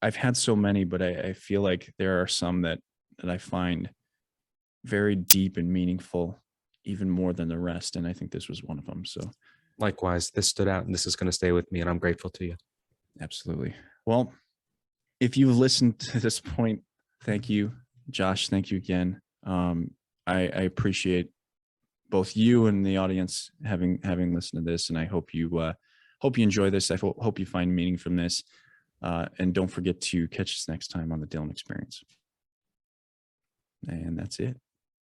I've had so many, but I feel like there are some that I find very deep and meaningful, even more than the rest. And I think this was one of them. So Likewise, this stood out and this is going to stay with me, and I'm grateful to you. absolutely. Well, if you've listened to this point, thank you, Josh. Thank you again. I appreciate both you and the audience having listened to this, and I hope you enjoy this. I hope you find meaning from this, and don't forget to catch us next time on the Dylan Experience. And that's it.